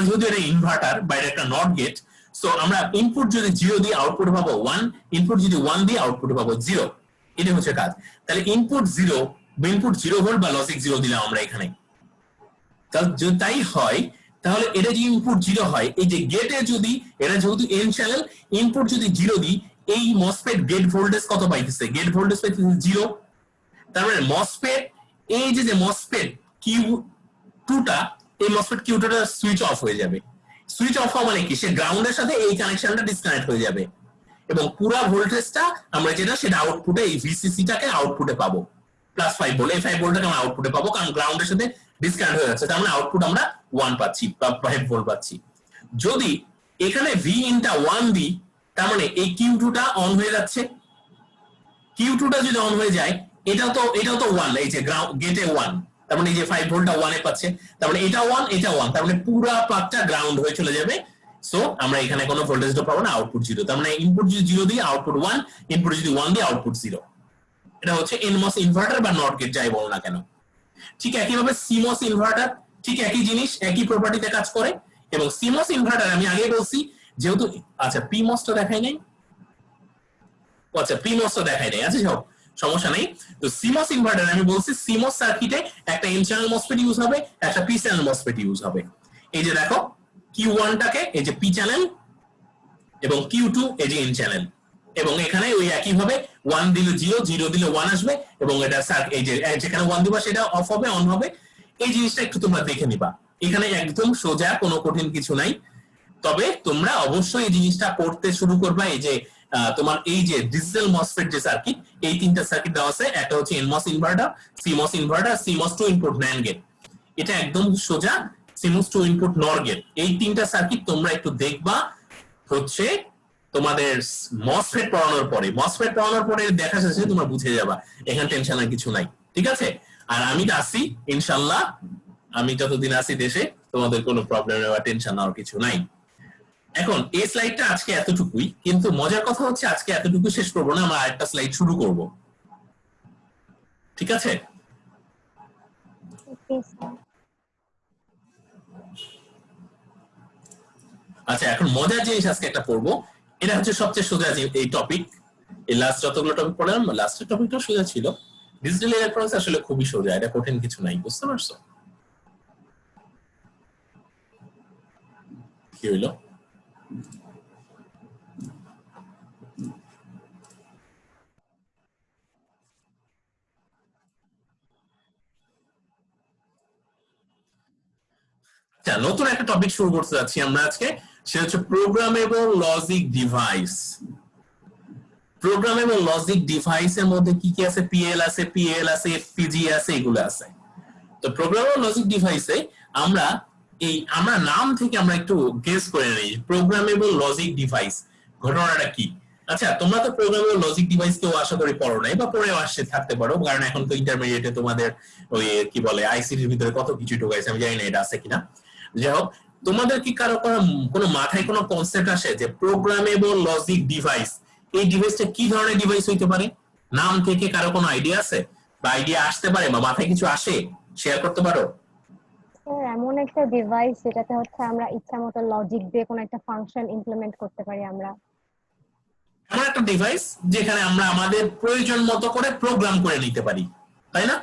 যেহেতু এটা ইনভার্টার বা এটা একটা নট গেট, সো আমরা ইনপুট যদি 0 দিই আউটপুট পাবো 1, ইনপুট যদি 1 দিই আউটপুট পাবো 0। এটা হচ্ছে কাজ। তাহলে ইনপুট 0 ভোল্ট বা লজিক 0 দিলাম আমরা এখানে। যদি তাই হয় তাহলে এটা যদি ইনপুট 0 হয়, এই যে গেটে যদি এটা যেহেতু এন চ্যানেল, ইনপুট যদি 0 দিই, এই মসফেট গেট ভোল্টেজ কত পাইতেছে? গেট ভোল্টেজ পাইতেছে 0। তার মানে মসফেট, এই যে মসফেট Q2 টা, এই মসফেট Q2 টা সুইচ অফ হয়ে যাবে। সুইচ অফ হওয়া মানে কি, সে গ্রাউন্ডের সাথে এই কানেকশনটা ডিসকানেক্ট হয়ে যাবে, এবং পুরো ভোল্টেজটা আমরা সেটা আউটপুটে এই ভিসিসি টাকে আউটপুটে পাবো +5 ভোল্ট। এই 5 ভোল্টটাকে আমরা আউটপুটে পাবো, কারণ গ্রাউন্ডের সাথে ডিসকানেক্ট হয়ে যাচ্ছে। তার মানে আউটপুট আমরা 1 পাচ্ছি বা 5 ভোল্ট পাচ্ছি। যদি এখানে ভি ইনটা 1 দিই, তার মানে এই Q2 টা অন হয়ে যাচ্ছে। Q2 টা যদি অন হয়ে যায়, এটাও তো 1, এই যে গেটে 1, তার মানে এই যে 5 ভোল্টটা 1 এ পাচ্ছে, তার মানে এটা 1 এটা 1, তার মানে পুরো পাকটা গ্রাউন্ড হয়ে চলে যাবে। সো আমরা এখানে কোনো ভোল্টেজ ড্রপ পাবো না, আউটপুট 0। তার মানে ইনপুট যদি 0 দিই আউটপুট 1, ইনপুট যদি 1 দিই আউটপুট 0। এটা হচ্ছে এনমস ইনভার্টার বা নট গেট যাই বলো না কেন। ঠিক একইভাবে সিমস ইনভার্টার, ঠিক একই জিনিস, একই প্রপার্টিতে কাজ করে। এবং সিমস ইনভার্টার আমি আগে বলছি, যেহেতু আচ্ছা পিমস টা দেখাই নাই, আচ্ছা পিমস টা দেখাই নাই, আচ্ছা যাও সমস্যা নেই। তো সিমস ইনভার্টার আমি বলছি, সিমস সার্কিটে একটা এন চ্যানেল মসফেট ইউজ হবে, একটা পি চ্যানেল মসফেট ইউজ হবে। এই যে দেখো Q1 টাকে এই যে পি চ্যানেল, এবং Q2 এই যে এন চ্যানেল, এবং এখানে ওই একই ভাবে 1 দিলে 0, 0 দিলে 1 আসবে, এবং এটা এই যে যেখানে 1 দিবা সেটা অফ হবে, অন হবে। এই জিনিসটা একটু তোমরা দেখে নিবা, এখানে একদম সোজা, কোনো কঠিন কিছু নাই। তবে তোমরা অবশ্যই এই জিনিসটা করতে শুরু করবা। এই যে তোমার এই যে ডিজিটাল মসফেট যে সার্কিট, এই তিনটা সার্কিট দেওয়া আছে, একটা হচ্ছে NMOS inverter, CMOS inverter, CMOS two input NAND gate, এটা একদম সোজা CMOS two input NOR gate. এই তিনটা সার্কিট তোমরা একটু দেখবা হচ্ছে তোমাদের মসফেট পড়ানোর পরে দেখা যাচ্ছে তোমরা বুঝে যাবা, এখানে টেনশন আর কিছু নাই, ঠিক আছে? আর আমি তো আসি ইনশাআল্লাহ, আমি যতদিন আসি দেশে, তোমাদের কোনো প্রবলেম বা টেনশন নেওয়ার কিছু নাই। এখন এই স্লাইডটা আজকে এতটুকুই, কিন্তু মজার কথা হচ্ছে আজকে এতটুকু শেষ করবো না, আমরা আরেকটা স্লাইড শুরু করব, ঠিক আছে? আচ্ছা এখন মজার জিনিস আজকে একটা পড়বো, এটা হচ্ছে সবচেয়ে সোজা এই টপিক। এই লাস্ট যতগুলো টপিক পড়লাম, লাস্টের টপিকটা সোজা ছিল। ডিজিটাল ইলেকট্রনিক্স আসলে খুবই সোজা, এটা কঠিন কিছু নাই, বুঝতে পারছো? কি হইলো? আচ্ছা নতুন একটা টপিক শুরু করতে যাচ্ছি আমরা আজকে, সেটা হচ্ছে programmable logic device. Programmable logic ডিভাইসের মধ্যে কি কি আছে? পিএল আছে, পিএল আছে, এফপিজি আছে, এগুলো আছে। তো প্রোগ্রামেবল লজিক ডিভাইসে আমরা নাম থেকে আমরা একটু গেস করে নেই, প্রোগ্রামেবল লজিক ডিভাইস ঘটনাটা কি। আচ্ছা তোমরা তো প্রোগ্রামেবল লজিক ডিভাইস কেউ আশা করি পড়ো নাই, বা পড়েও আসছে থাকতে পারো, কারণ এখন তো ইন্টারমিডিয়েটে তোমাদের ওই কি বলে আইসিটির ভিতরে কত কিছু ঢুকাইছে, আমি জানি না এটা আছে কিনা। যাই হোক, তোমাদের কি কারো কোনো মাথায় কোনো কনসেপ্ট আসে যে প্রোগ্রামেবল লজিক ডিভাইস, এই ডিভাইসটা কি ধরনের ডিভাইস হইতে পারে? নাম থেকে কারো কোনো আইডিয়া আছে, বা আইডিয়া আসতে পারে, বা মাথায় কিছু আসে, শেয়ার করতে পারো?
এমন একটা ডিভাইস যেটাতে হচ্ছে আমরা ইচ্ছামতো লজিক দিয়ে কোনো একটা ফাংশন ইমপ্লিমেন্ট করতে পারি। আমরা
এমন একটা ডিভাইস যেখানে আমরা আমাদের প্রয়োজন মতো করে প্রোগ্রাম করে নিতে পারি, তাই না?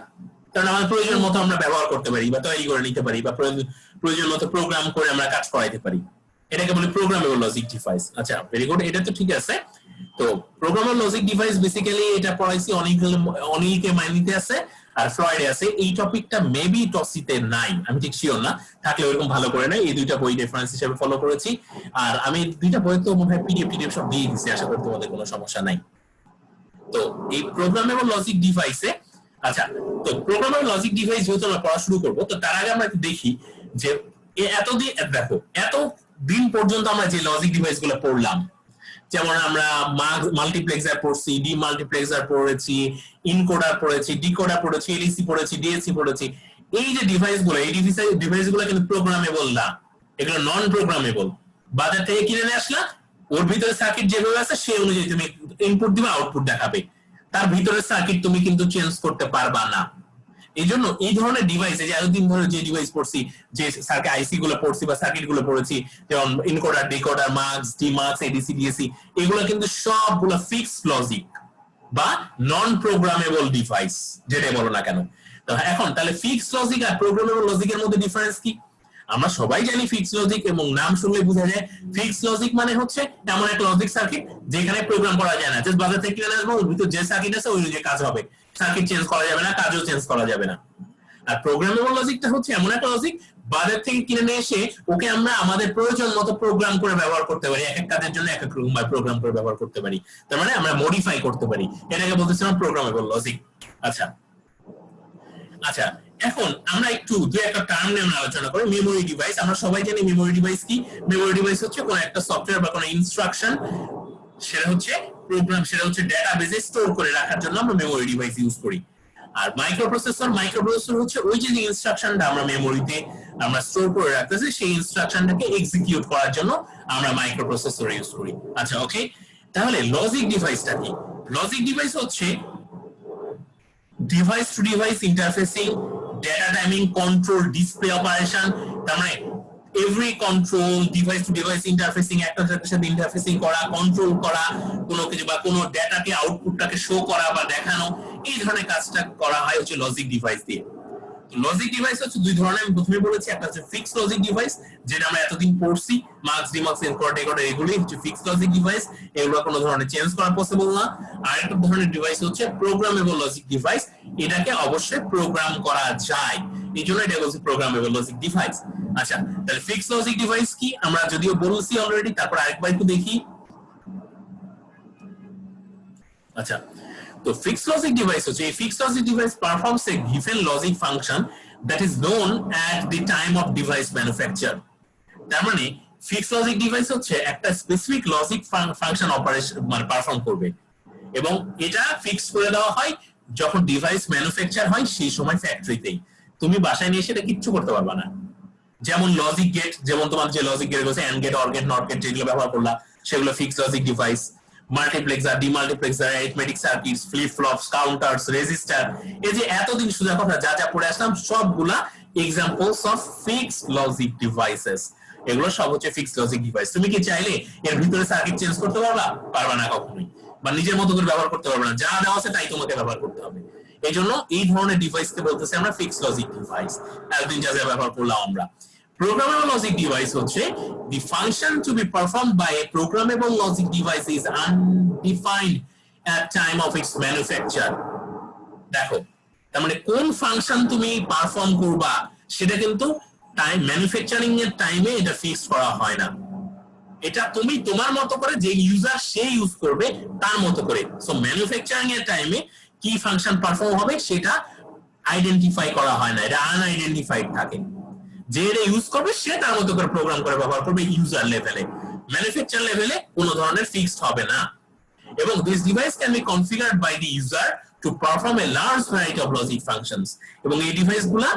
কারণ আমাদের প্রয়োজন মতো আমরা ব্যবহার করতে পারি বা তৈরি করে নিতে পারি বা প্রয়োজন মতো প্রোগ্রাম করে আমরা কাজ করাইতে পারি, এটাকে বলি প্রোগ্রামেবল লজিক ডিভাইস। আচ্ছা, ভেরি গুড, এটা তো ঠিক আছে। তো প্রোগ্রামেবল লজিক ডিভাইস বেসিক্যালি এটা পড়াইছি অনেকে মাইনিতে আছে আর ফ্লয়েডে আছে। এই টপিকটা মেবি টসিতে নাই, আমি ঠিক শিওর না, থাকলে ওরকম ভালো করে নাই। এই দুইটা বই রেফারেন্স হিসেবে ফলো করেছি, আর আমি দুইটা বই তো মনে হয় পিডিএফ সব দিয়ে দিচ্ছি, আশা করি তোমাদের কোনো সমস্যা নাই। তো এই প্রোগ্রামেবল লজিক ডিভাইসে, আচ্ছা, তো প্রোগ্রামেবল লজিক ডিভাইস যেহেতু আমরা পড়া শুরু করবো, তো তার আগে আমরা একটু দেখি যে এতদিন দেখো এত দিন পর্যন্ত আমরা যে লজিক ডিভাইস গুলো পড়লাম, যেমন আমরা মাল্টিপ্লেক্সার পড়ছি, ডি মাল্টিপ্লেক্সার পড়েছি, ইনকোডার পড়েছি, ডিকোডার পড়েছি, এলইসি পড়েছি, ডিএসসি পড়েছি। এই যে ডিভাইস গুলো, এই ডিভাইস গুলো কিন্তু প্রোগ্রামেবল না, এগুলো নন প্রোগ্রামেবল। বাজার থেকে কিনে নিয়ে আসলা, ওর ভিতরে সার্কিট যেভাবে আছে সেই অনুযায়ী তুমি ইনপুট দিবে, আউটপুট দেখাবে, তার ভিতরে সার্কিট তুমি কিন্তু চেঞ্জ করতে পারবা না। এই জন্য এই ধরনের ডিভাইস, যে এতদিন ধরে যে ডিভাইস পড়ছি, যে সার্কিট আইসি গুলো পড়ছি বা সার্কিট গুলো পড়েছি, যেমন ইনকোডার, ডিকোডার, মাক্স, ডিমাক্স, এডিসি, ডিএসসি, এগুলো কিন্তু সবগুলো ফিক্সড লজিক বা নন প্রোগ্রামেবল ডিভাইস, যেটাই বলো না কেন। তো এখন তাহলে ফিক্সড লজিক আর প্রোগ্রামেবল লজিকের মধ্যে ডিফারেন্স কি? আমরা সবাই জানি ফিক্সড লজিক, এবং নাম শুনলে বোঝা যায় ফিক্সড লজিক মানে হচ্ছে এমন একটা লজিক সার্কিট যেখানে প্রোগ্রাম করা যায় না, জাস্ট বাজার থেকে কিনে আসবো, ওর ভিতর যে সার্কিট আছে ওই অনুযায়ী কাজ হবে, সার্কিট চেঞ্জ করা যাবে না, কাজও চেঞ্জ করা যাবে না। আর প্রোগ্রামেবল লজিকটা হচ্ছে এমন একটা লজিক বাজার থেকে কিনে নিয়ে এসে ওকে আমরা আমাদের প্রয়োজন মতো প্রোগ্রাম করে ব্যবহার করতে পারি, এক এক কাজের জন্য এক এক রকম প্রোগ্রাম করে ব্যবহার করতে পারি, তার মানে আমরা মডিফাই করতে পারি, এটাকে বলতেছিলাম প্রোগ্রামেবল লজিক। আচ্ছা আচ্ছা, এখন আমরা একটু দুই একটা টার্ম নিয়ে আমরা আলোচনা করি। মেমোরি ডিভাইস, আমরা সবাই জানি মেমোরি ডিভাইস কি। মেমোরি ডিভাইস হচ্ছে কোন একটা সফটওয়্যার বা কোন ইনস্ট্রাকশন, সেটা হচ্ছে প্রোগ্রাম, সেটা হচ্ছে ডেটাবেসে স্টোর করে রাখার জন্য আমরা মেমোরি ডিভাইস ইউজ করি। আর মাইক্রোপ্রসেসর হচ্ছে ওই যে ইনস্ট্রাকশনটা আমরা মেমোরিতে আমরা স্টোর করে রাখতেছি, সেই ইনস্ট্রাকশনটাকে এক্সিকিউট করার জন্য আমরা মাইক্রোপ্রসেসর ইউজ করি। আচ্ছা, ওকে, তাহলে লজিক ডিভাইসটা কি? লজিক ডিভাইস হচ্ছে device to device interfacing, data timing, control, display operation, তার মানে every control, device to device interfacing, একটা সাথে ইন্টারফেসিং করা, কন্ট্রোল করা কোনো কিছু বা কোনো ডেটাকে আউটপুটটাকে শো করা বা দেখানো, এই ধরনের কাজটা করা হয় হচ্ছে লজিক ডিভাইস দিয়ে। লজিক ডিভাইস হচ্ছে দুই ধরনের, আমি প্রথমে বলেছি, একটা হচ্ছে ফিক্সড লজিক ডিভাইস, যেটা আমরা এতদিন পড়ছি, মার্কস, ডিমার্কস, এনকোডার, ডিকোডার, এগুলোই হচ্ছে ফিক্সড লজিক ডিভাইস, এগুলো কোনো ধরনের চেঞ্জ করা পসিবল না। আর একটা ধরনের ডিভাইস হচ্ছে প্রোগ্রামেবল লজিক ডিভাইস, এটাকে অবশ্যই প্রোগ্রাম করা যায়, এই জন্য এটা হচ্ছে প্রোগ্রামেবল লজিক ডিভাইস। আচ্ছা, তাহলে ফিক্সড লজিক ডিভাইস কি আমরা যদিও বলছি অলরেডি, তারপর আরেকবার একটু দেখি। আচ্ছা, তো ফিক্সড লজিক ডিভাইস হচ্ছে, এই fixed logic device performs a given logic function that is known at the time of device manufacture. তার মানে ফিক্সড লজিক ডিভাইস হচ্ছে একটা স্পেসিফিক লজিক ফাংশন অপারেশন মানে পারফর্ম করবে, এবং এটা ফিক্স করে দেওয়া হয় যখন ডিভাইস ম্যানুফ্যাকচার হয় সেই সময় ফ্যাক্টরিতেই। তুমি বাসায় নিয়ে এসে এটা কিচ্ছু করতে পারবা না। যেমন লজিক গেট, যেমন তোমার যে লজিক গেট আছে, AND gate, OR gate, NOT gate, যেগুলো ব্যবহার করলা সেগুলো fixed logic device. Multiplexer, demultiplexer, arithmetic circuits, flip flops, counters, register, এই যে এতদিন সোজা কথা যা যা পড়ে আসলাম সবগুলা examples of fixed logic devices. এগুলো সব হচ্ছে ফিক্সড লজিক ডিভাইস। তুমি কি চাইলে এর ভিতরে সার্কিট চেঞ্জ করতে পারবা? পারবা না কখনোই, বা নিজের মতো করে ব্যবহার করতে পারবে না, যা দেওয়া আছে তাই তোমাকে ব্যবহার করতে হবে। এই জন্য এই ধরনের ডিভাইসকে বলতেছি আমরা ফিক্সড লজিক ডিভাইস, এতদিন যা যা ব্যবহার করলাম আমরা। Programmable logic device হচ্ছে the function to be performed by a programmable logic device is undefined at time of its manufacture. দেখো, তার মানে কোন ফাংশন তুমি পারফর্ম করবা সেটা কিন্তু টাইম ম্যানুফ্যাকচারিং এর টাইমে এটা ফিক্স করা হয় না, এটা তুমি তোমার মতো করে, যে ইউজার সে ইউজ করবে তার মতো করে। সো ম্যানুফ্যাকচারিং এর টাইমে কি ফাংশন পারফর্ম হবে সেটা আইডেন্টিফাই করা হয় না, এটা আনআইডেন্টিফাইড থাকে। যে এটা ইউজ করবে সে তার মতো করে প্রোগ্রাম করে ব্যবহার করবে ইউজার লেভেলে, ম্যানুফ্যাকচার লেভেলে কোনো ধরনের ফিক্সড হবে না। এবং this device can be configured by the user to perform a large variety of logic functions. এবং এই ডিভাইসগুলা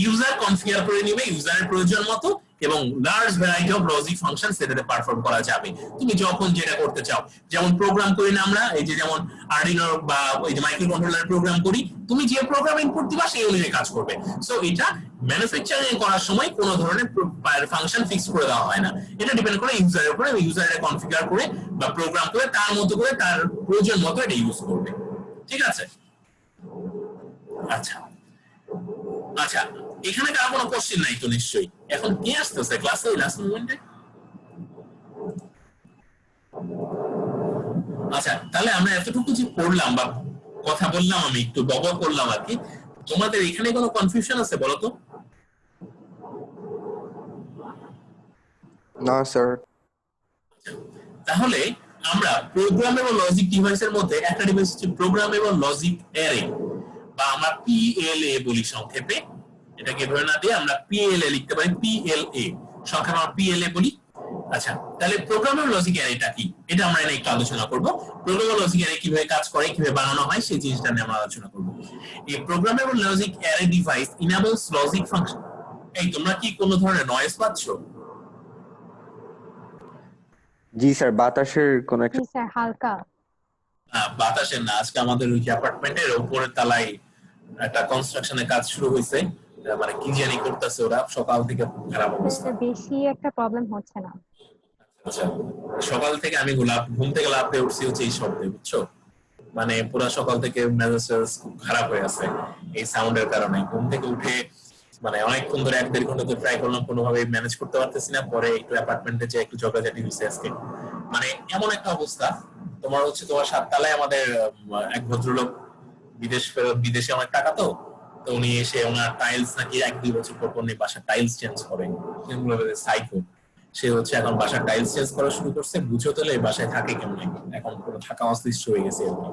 ইউজার কনফিগার করে নেবে ইউজারের প্রয়োজন মতো, এবং large variety of logic function সেটাতে পারফর্ম করা যাবে তুমি যখন যেটা করতে চাও। যেমন প্রোগ্রাম করি না আমরা, এই যে যেমন আরডিনো বা ওই যে মাইক্রো কন্ট্রোলার প্রোগ্রাম করি, তুমি যে প্রোগ্রাম ইনপুট দিবা সেই অনুযায়ী কাজ করবে। সো এটা ম্যানুফ্যাকচারিং করার সময় কোনো ধরনের ফাংশন ফিক্স করে দেওয়া হয় না, এটা ডিপেন্ড করে ইউজারের উপরে, ইউজারের কনফিগার করে বা প্রোগ্রাম করে তার মতো করে তার প্রয়োজন মতো এটা ইউজ করবে। ঠিক আছে? আচ্ছা, আচ্ছা, এখানে কার কোনো কোশ্চেন নাই তো নিশ্চয়ই? এখন কে আসতেছে ক্লাসে লাস্ট মোমেন্টে? আচ্ছা, তাহলে আমরা এতটুকু যে পড়লাম বা কথা বললাম, আমি একটু বকবক করলাম আর কি, তোমাদের এখানে কোনো কনফিউশন আছে বলো তো?
না স্যার।
তাহলে আমরা প্রোগ্রামেবল লজিক ডিভাইসের মধ্যে একটা ডিভাইস হচ্ছে প্রোগ্রামেবল লজিক অ্যারে, বা আমরা পিএলএ বলি সংক্ষেপে। এটাকে ধরে না দিয়ে আমরা পিএলএ লিখতে পারি, পিএলএ সংক্ষেপে আমরা পিএলএ বলি। আচ্ছা, তাহলে প্রোগ্রামেবল লজিক অ্যারেটা কি, এটা আমরা এখানে একটু আলোচনা করব। প্রোগ্রামেবল লজিক অ্যারে কিভাবে কাজ করে, কিভাবে বানানো হয়, সেই জিনিসটা নিয়ে আমরা আলোচনা করব। এই programmable logic array device enables logic function. এই তোমরা কি কোনো ধরনের নয়েজ পাচ্ছো?
জি স্যার, বাতাসের কোনো একটা।
জি স্যার, হালকা।
বাতাসের না, আজকে আমাদের ওই অ্যাপার্টমেন্টের উপরের তলায় একটা কনস্ট্রাকশনের কাজ শুরু হয়েছে, মানে কি জানি করতেছে ওরা, সকাল থেকে খারাপ অবস্থা।
বেশি একটা প্রবলেম হচ্ছে না।
আচ্ছা, সকাল থেকে আমি ঘুম থেকে লাফে উঠছি হচ্ছে এই শব্দে, বুঝছো? মানে পুরো সকাল থেকে মেজাজ খুব খারাপ হয়ে আছে এই সাউন্ডের কারণে। ঘুম থেকে উঠে মানে অনেকক্ষণ ধরে 1-1.5 ঘন্টা ধরে ট্রাই করলাম, কোনোভাবে ম্যানেজ করতে পারতেছি না। পরে একটু অ্যাপার্টমেন্টে যে একটু ঝগড়াঝাটি হয়েছে আজকে, মানে এমন একটা অবস্থা। তোমার হচ্ছে তোমার 7 তলায় আমাদের এক ভদ্রলোক বিদেশে অনেক টাকা, তো তো উনি এসে ওনার টাইলস নাকি 1-2 বছর পর পর বাসার টাইলস চেঞ্জ করেন, সাইকো। সে হচ্ছে এখন বাসার টাইলস চেঞ্জ করা শুরু করছে, বুঝো তাহলে এই বাসায় থাকে কেমন, এখন পুরো থাকা অস্তিষ্ঠ হয়ে গেছে আর কি।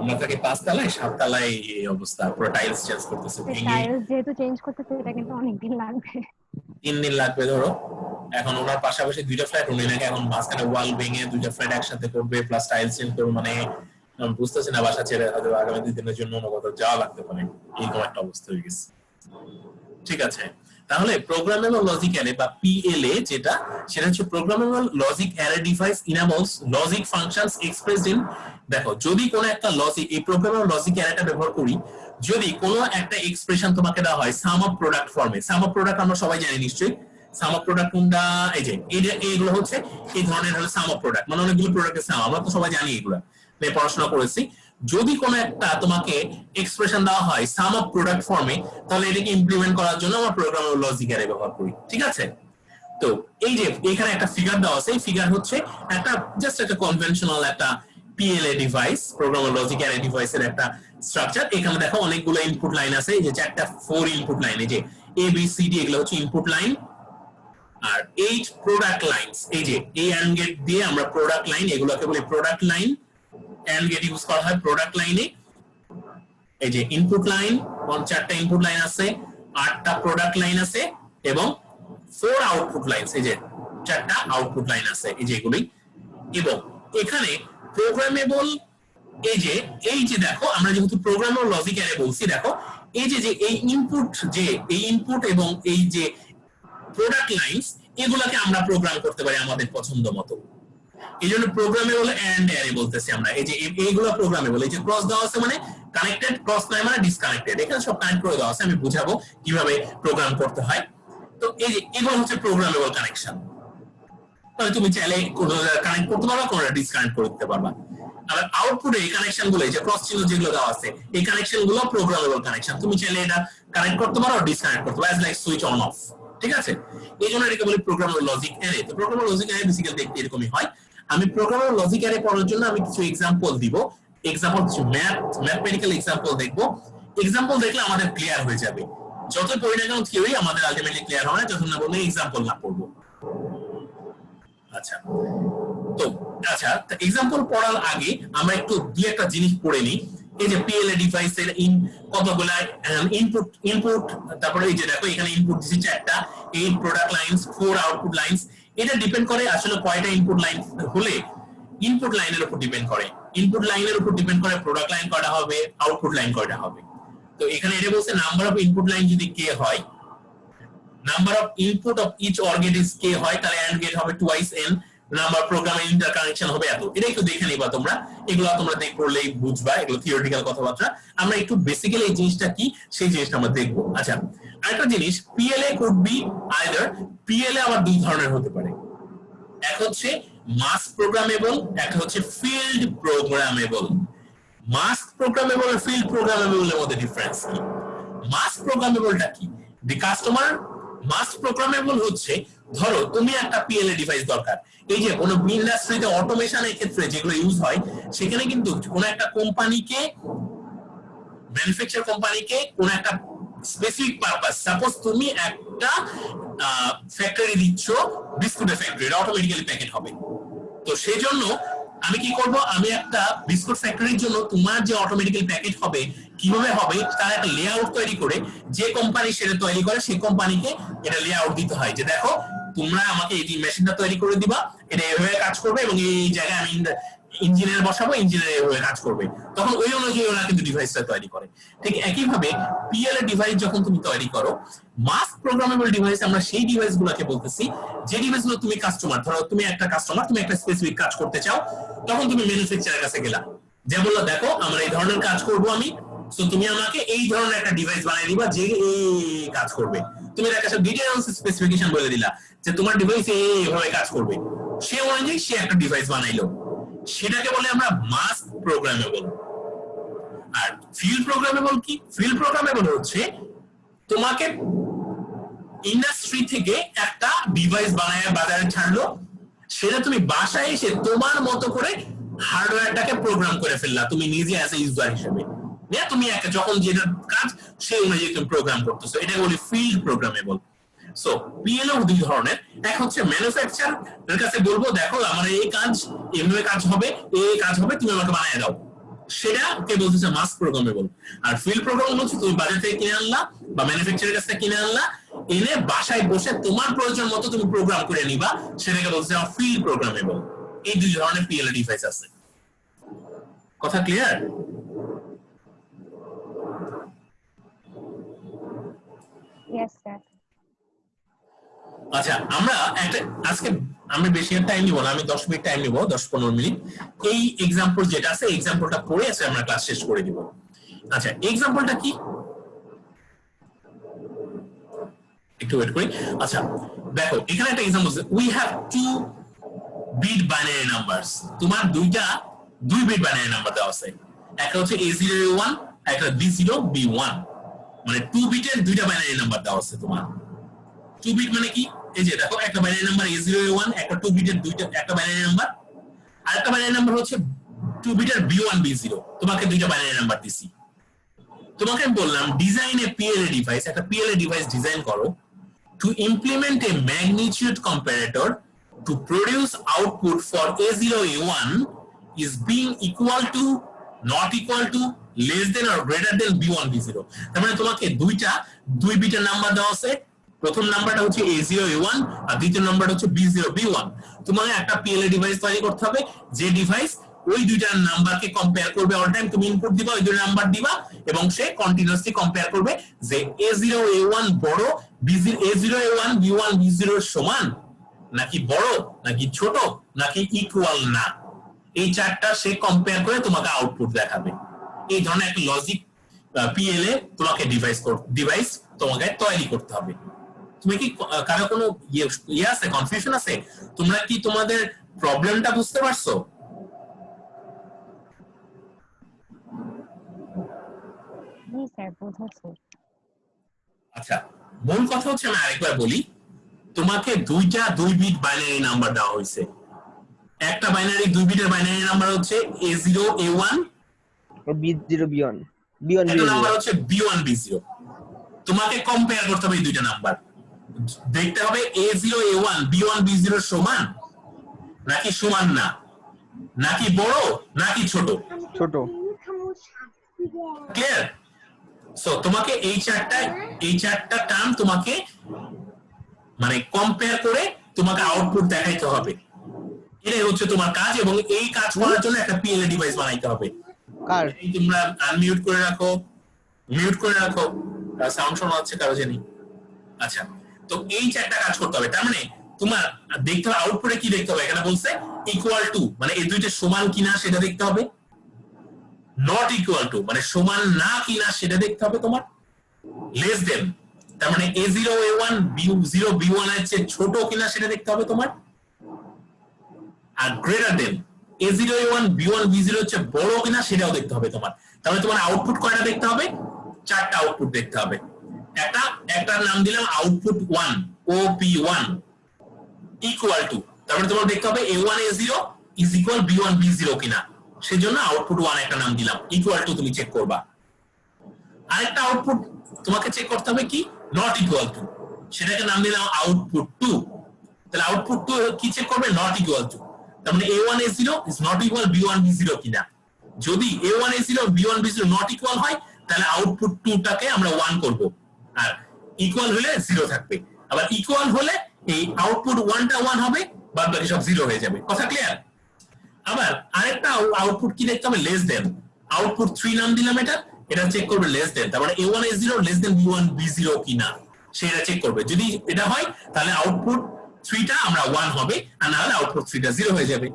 আমরা থাকি 5 তলায়, 7 তলায় এই অবস্থা, পুরো টাইলস চেঞ্জ করতেছে ভেঙে।
টাইলস যেহেতু চেঞ্জ করতেছে, এটা কিন্তু অনেক দিন লাগবে।
3 দিন লাগবে ধরো। এখন ওনার পাশাপাশি 2টা ফ্ল্যাট, উনি নাকি এখন মাঝখানে ওয়াল ভেঙে 2টা ফ্ল্যাট একসাথে করবে, প্লাস টাইলস চেঞ্জ করবে। মানে আমি বুঝতেছি না, বাসা ছেড়ে হয়তো আগামী 2 দিনের জন্য অন্য কোথাও যাওয়া লাগতে পারে, এইরকম একটা অবস্থা হয়ে গেছে। ঠিক আছে, তাহলে প্রোগ্রামেবল লজিক অ্যারে বা পিএলএ যেটা, সেটা হচ্ছে programmable logic array device enables logic functions expressed in. দেখো, যদি কোনো একটা লজিক, এই প্রোগ্রামেবল লজিক অ্যারেটা ব্যবহার করি, যদি কোনো একটা এক্সপ্রেশন তোমাকে দেওয়া হয় সাম অফ প্রোডাক্ট ফর্মে। সাম অফ প্রোডাক্ট আমরা সবাই জানি নিশ্চয়ই। সাম অফ প্রোডাক্ট কোনটা? এই যে এইগুলো হচ্ছে এই ধরনের হলো সাম অফ প্রোডাক্ট, মানে অনেকগুলো প্রোডাক্টের সাম, আমরা তো সবাই জানি, এগুলো নিয়ে পড়াশোনা করেছি। যদি কোনো একটা তোমাকে এক্সপ্রেশন দেওয়া হয় সাম অফ প্রোডাক্ট ফর্মে, তাহলে এটাকে ইমপ্লিমেন্ট করার জন্য আমরা প্রোগ্রামেবল লজিক অ্যারে ব্যবহার করি। ঠিক আছে, তো এই যে এখানে একটা ফিগার দেওয়া আছে, এই ফিগার হচ্ছে একটা জাস্ট একটা কনভেনশনাল একটা PLA device, programmable logic array ডিভাইসের একটা স্ট্রাকচার। এখানে দেখো অনেকগুলো ইনপুট লাইন আছে, এই যে 4টা 4 ইনপুট লাইন, এই যে এ বি সি ডি, এগুলো হচ্ছে ইনপুট লাইন। আর 8 প্রোডাক্ট লাইনস, এই যে এই অ্যান্ড গেট দিয়ে আমরা প্রোডাক্ট লাইন, এগুলোকে বলি product line. AND gate use করা হয় প্রোডাক্ট লাইনে। এই যে ইনপুট লাইন, 4টা ইনপুট লাইন আছে, 8টা প্রোডাক্ট লাইন আছে, এবং 4 আউটপুট লাইনস, এই যে 4টা আউটপুট লাইন আছে, এই যে এগুলি। এবং এখানে প্রোগ্রামেবল, এই যে দেখো, আমরা যেহেতু প্রোগ্রামেবল লজিক অ্যারে বলছি, দেখো এই যে এই ইনপুট এবং এই যে প্রোডাক্ট লাইনস, এগুলাকে আমরা প্রোগ্রাম করতে পারি আমাদের পছন্দ মতো। এই জন্য প্রোগ্রামেবল এন্ড অ্যারে বলতেছি আমরা। এই যে এইগুলো প্রোগ্রামেবল, এই যে ক্রস দেওয়া আছে মানে কানেক্টেড, ক্রস নাই মানে ডিসকানেক্টেড, এখানে সব কানেক্ট করে দেওয়া আছে, আমি বুঝাবো কিভাবে প্রোগ্রাম করতে হয়। তো এই যে এগুলো হচ্ছে প্রোগ্রামেবল কানেকশন। তাহলে তুমি চাইলে কানেক্ট করতে পারবা, কোনটা ডিসকানেক্ট করে দিতে পারবা। আর আউটপুটে এই কানেকশন গুলো, এই যে ক্রস চিহ্ন যেগুলো দেওয়া আছে, এই কানেকশন গুলো প্রোগ্রামেবল কানেকশন। তুমি চাইলে এটা কানেক্ট করতে পারো, ডিসকানেক্ট করতে পারো, লাইক সুইচ অন অফ। ঠিক আছে, এই জন্য এটাকে বলি প্রোগ্রামেবল লজিক অ্যারে। তো প্রোগ্রামেবল লজিক অ্যারে বেসিক্যালি দেখতে এরকমই হয়। আমি প্রোগ্রামেবল লজিক অ্যারে পড়ার জন্য আমি কিছু এক্সাম্পল দিব, এক্সাম্পল কিছু ম্যাথমেটিক্যাল এক্সাম্পল দেখবো। এক্সাম্পল দেখলে আমাদের ক্লিয়ার হয়ে যাবে। যত পড়ি না কেন থিওরি আমাদের আলটিমেটলি ক্লিয়ার হয় না যখন না বলবো এক্সাম্পল না পড়বো। আচ্ছা, তো আচ্ছা, এক্সাম্পল পড়ার আগে আমরা একটু দুই একটা জিনিস পড়ে নিই। এই যে পিএলএ ডিভাইসের কতগুলা ইনপুট, তারপরে এই যে দেখো এখানে ইনপুট দিছি 4টা, 8 প্রোডাক্ট লাইনস, 4 আউটপুট লাইনস। এটা ডিপেন্ড করে আসলে কয়টা ইনপুট লাইন হলে, ইনপুট লাইনের উপর ডিপেন্ড করে, ইনপুট লাইনের উপর ডিপেন্ড করে প্রোডাক্ট লাইন কয়টা হবে, আউটপুট লাইন কয়টা হবে। তো এখানে এটা বলছে নাম্বার অফ ইনপুট লাইন যদি k হয়, number of input of each or gate is k হয়, তাহলে এন্ড গেট হবে টুয়াইস n, নাম্বার প্রোগ্রামের ইন্টারকানেকশন হবে এত। এটা একটু দেখে নিবা তোমরা, এগুলো তোমরা দেখ পড়লেই বুঝবা, এগুলো থিওরিটিক্যাল কথাবার্তা। আমরা একটু বেসিক্যালি এই জিনিসটা কি সেই জিনিসটা আমরা দেখবো। আচ্ছা, আরেকটা জিনিস, PLA could be either, PLA আবার দুই ধরনের হতে পারে। এক হচ্ছে মাস প্রোগ্রামেবল, একটা হচ্ছে ফিল্ড প্রোগ্রামেবল। মাস্ক প্রোগ্রামেবল আর ফিল্ড প্রোগ্রামেবল এর মধ্যে ডিফারেন্স কি? মাস্ক প্রোগ্রামেবলটা কি? দি কাস্টমার মাস্ক প্রোগ্রামেবল হচ্ছে, ধরো তুমি একটা পিএলএ ডিভাইস দরকার, এই যে কোনো ইন্ডাস্ট্রিতে অটোমেশনের ক্ষেত্রে যেগুলো ইউজ হয়, সেখানে কিন্তু কোনো একটা কোম্পানিকে, ম্যানুফ্যাকচার কোম্পানিকে কোন একটা স্পেসিফিক পারপাস, সাপোজ তুমি একটা ফ্যাক্টরি দিচ্ছ, বিস্কুটের ফ্যাক্টরি, অটোমেটিক্যালি প্যাকেট হবে। তো সেই জন্য আমি কি করব, আমি একটা বিস্কুট ফ্যাক্টরির জন্য তোমার যে অটোমেটিক্যালি প্যাকেট হবে কিভাবে হবে তার একটা লেআউট তৈরি করে, যে কোম্পানি সেটা তৈরি করে সেই কোম্পানিকে এটা লেআউট দিতে হয় যে দেখো তোমরা আমাকে এই মেশিনটা তৈরি করে দিবা, এটা এভাবে কাজ করবে এবং এই জায়গায় আমি ইঞ্জিনিয়ার বসাবো, ইঞ্জিনিয়ার এভাবে কাজ করবে, তখন ওই অনুযায়ী ওরা কিন্তু ডিভাইসটা তৈরি করে। ঠিক একইভাবে পিএলএ ডিভাইস যখন তুমি তৈরি করো, মাস্ক প্রোগ্রামেবল ডিভাইস আমরা সেই ডিভাইসগুলোকে বলতেছি যে ডিভাইসগুলো তুমি কাস্টমার, ধরো তুমি একটা কাস্টমার, তুমি একটা স্পেসিফিক কাজ করতে চাও, তখন তুমি ম্যানুফ্যাকচারের কাছে গেলা, যে বললো দেখো আমরা এই ধরনের কাজ করব আমি, সো তুমি আমাকে এই ধরনের একটা ডিভাইস বানিয়ে দিবা যে এই কাজ করবে। তুমি তার কাছে ডিটেইলস স্পেসিফিকেশন বলে দিলা যে তোমার ডিভাইস এইভাবে কাজ করবে, সে অনুযায়ী সে একটা ডিভাইস বানাইলো, সেটাকে বলে আমরা মাস্ক প্রোগ্রামেবল। আর ফিল্ড প্রোগ্রামেবল কি? ফিল্ড প্রোগ্রামেবল হচ্ছে তোমাকে ইন্ডাস্ট্রি থেকে একটা ডিভাইস বানায় বাজারে ছাড়লো, সেটা তুমি বাসায় এসে তোমার মতো করে হার্ডওয়্যারটাকে প্রোগ্রাম করে ফেললা তুমি নিজে অ্যাজ এ ইউজার হিসেবে, তুমি একটা যখন যেটা কাজ সেই অনুযায়ী তুমি প্রোগ্রাম করতেছো, এটা বলি ফিল্ড প্রোগ্রামেবল। সো পিএলও দুই ধরনের, এক হচ্ছে ম্যানুফ্যাকচার এর কাছে বলবো দেখো আমার এই কাজ এভাবে কাজ হবে, এই কাজ হবে, তুমি আমাকে বানিয়ে দাও, সেটাকে বলতেছে মাস্ক প্রোগ্রামেবল। আর ফিল্ড প্রোগ্রাম হচ্ছে তুমি বাজার থেকে কিনে আনলা বা ম্যানুফ্যাকচারের কাছ থেকে কিনে আনলা, এনে বাসায় বসে তোমার প্রয়োজন মতো তুমি প্রোগ্রাম করে নিবা, সেটাকে বলতেছে ফিল্ড প্রোগ্রামেবল। এই দুই ধরনের পিএলএ ডিভাইস আছে। কথা ক্লিয়ার?
Yes sir.
আচ্ছা, আমরা একটা আজকে আমি বেশি টাইম নিব না, আমি 10 মিনিট টাইম নিব, 10-15 মিনিট। এই এক্সাম্পল যেটা আছে এক্সাম্পলটা পড়ে আছে আমরা ক্লাস শেষ করে দিব। আচ্ছা, এক্সাম্পলটা কি একটু ওয়েট করি। আচ্ছা দেখো এখানে একটা এক্সাম্পল আছে, we have 2 bit binary numbers. তোমার দুই বিট বাইনারি নাম্বার দেওয়া আছে, একটা হচ্ছে A0 A1, একটা B0 B1, মানে 2 বিটের দুইটা বাইনারি নাম্বার দেওয়া আছে তোমার। 2 বিট মানে কি? এই যে দেখো একটা বাইনারি নাম্বার A0 A1, একটা 2 বিটের একটা বাইনারি নাম্বার, আর একটা বাইনারি নাম্বার হচ্ছে 2 বিটের B1 B0। তোমাকে দুইটা বাইনারি নাম্বার দিছি, তোমাকে বললাম ডিজাইন এ পিএলএ ডিভাইস, একটা পিএলএ ডিভাইস ডিজাইন করো to implement a magnitude comparator to produce output for A0 A1 is being equal to, not equal to, less than or greater than B1 B0। তার মানে তোমাকে দুই বিটের নাম্বার দেওয়া আছে, প্রথম নাম্বারটা হচ্ছে A0 A1 আর দ্বিতীয় নাম্বারটা হচ্ছে B0 B1। তোমাকে একটা পিএলএ ডিভাইস তৈরি করতে হবে, যে ডিভাইস ওই দুইটার নাম্বারকে কম্পেয়ার করবে, অল টাইম তুমি ইনপুট দিবা, ওই দুইটা নাম্বার দিবা এবং সে কন্টিনিউয়াসলি কম্পেয়ার করবে যে A0 A1 বড়, A0 A1 B1 B0 এর সমান নাকি বড় নাকি ছোট নাকি ইকুয়াল না, এই চারটা সে কম্পেয়ার করে তোমাকে আউটপুট দেখাবে। এই ধরনের একটা লজিক পিএলএ তোমাকে ডিভাইস তোমাকে তৈরি করতে হবে। তুমি কি কারো কোনো ইয়ে আছে, কনফিউশন আছে? তোমরা কি তোমাদের প্রবলেমটা বুঝতে পারছো?
জি স্যার, বুঝাচ্ছি।
আচ্ছা, মূল কথা হচ্ছে আমি আরেকবার বলি, তোমাকে দুই বিট বাইনারি নাম্বার দেওয়া হয়েছে। একটা বাইনারি 2 বিটের বাইনারি নাম্বার হচ্ছে A0 A1
ও B0 B1 B1
একটা
B0
নাম্বার হচ্ছে B1 B0। তোমাকে কম্পেয়ার করতে হবে এই দুইটা নাম্বার, দেখতে হবে A0 A1 B1 B0 সমান নাকি সমান না, নাকি বড় নাকি ছোট। ক্লিয়ার? সো তোমাকে এই চারটা টার্ম তোমাকে মানে কম্পেয়ার করে তোমাকে আউটপুট দেখাইতে হবে, এটাই হচ্ছে তোমার কাজ। এবং এই কাজ করার জন্য একটা পিএলএ ডিভাইস বানাইতে হবে। এই তোমরা আনমিউট করে রাখো, মিউট করে রাখো, সাউন্ড শোনা হচ্ছে কারো জানি। আচ্ছা, তো এই চারটা কাজ করতে হবে। তার মানে তোমার দেখতে হবে আউটপুটে কি দেখতে হবে, এখানে বলছে ইকুয়াল টু মানে এই দুইটা সমান কিনা সেটা দেখতে হবে, নট ইকুয়াল টু মানে সমান না কিনা সেটা দেখতে হবে তোমার, লেস দেন তার মানে A0 A1 B0 B1 এর চেয়ে ছোট কিনা সেটা দেখতে হবে তোমার, আর greater than a0 a1 b1 b0 হচ্ছে বড় কিনা সেটাও দেখতে হবে তোমার। তাহলে তোমার আউটপুট কয়টা দেখতে হবে? 4টা আউটপুট দেখতে হবে। একটার নাম দিলাম আউটপুট 1 op1 ইকুয়াল টু, তারপরে তোমার দেখতে হবে a1 a0 is equal b1 b0 কিনা, সেজন্য আউটপুট 1 একটা নাম দিলাম, ইকুয়াল টু তুমি চেক করবা। আরেকটা আউটপুট তোমাকে চেক করতে হবে কি, নট ইকুয়াল টু, সেটাকে নাম দিলাম আউটপুট 2। তাহলে আউটপুট 2 কি চেক করবে? নট ইকুয়াল টু, তার মানে a1 a0 is not equal b1 b0 কিনা। যদি a1 a0 b1 b0 not equal হয় তাহলে আউটপুট 2 টাকে আমরা 1 করব, আর ইকুয়াল হলে 0 থাকবে। আবার ইকুয়াল হলে এই আউটপুট 1টা 1 হবে, বাদ বাকি সব 0 হয়ে যাবে। কথা ক্লিয়ার? আবার আরেকটা আউটপুট কি দেখতে হবে? Less than. আউটপুট 3 নাম দিলাম এটা চেক করবে লেস দেন, তার মানে a1 a0 less than b1 b0 কিনা সেটা চেক করবে। যদি এটা হয় তাহলে আউটপুট 3টা আমরা 1 হবে, আর না হলে আউটপুট 3টা 0 হয়ে যাবে।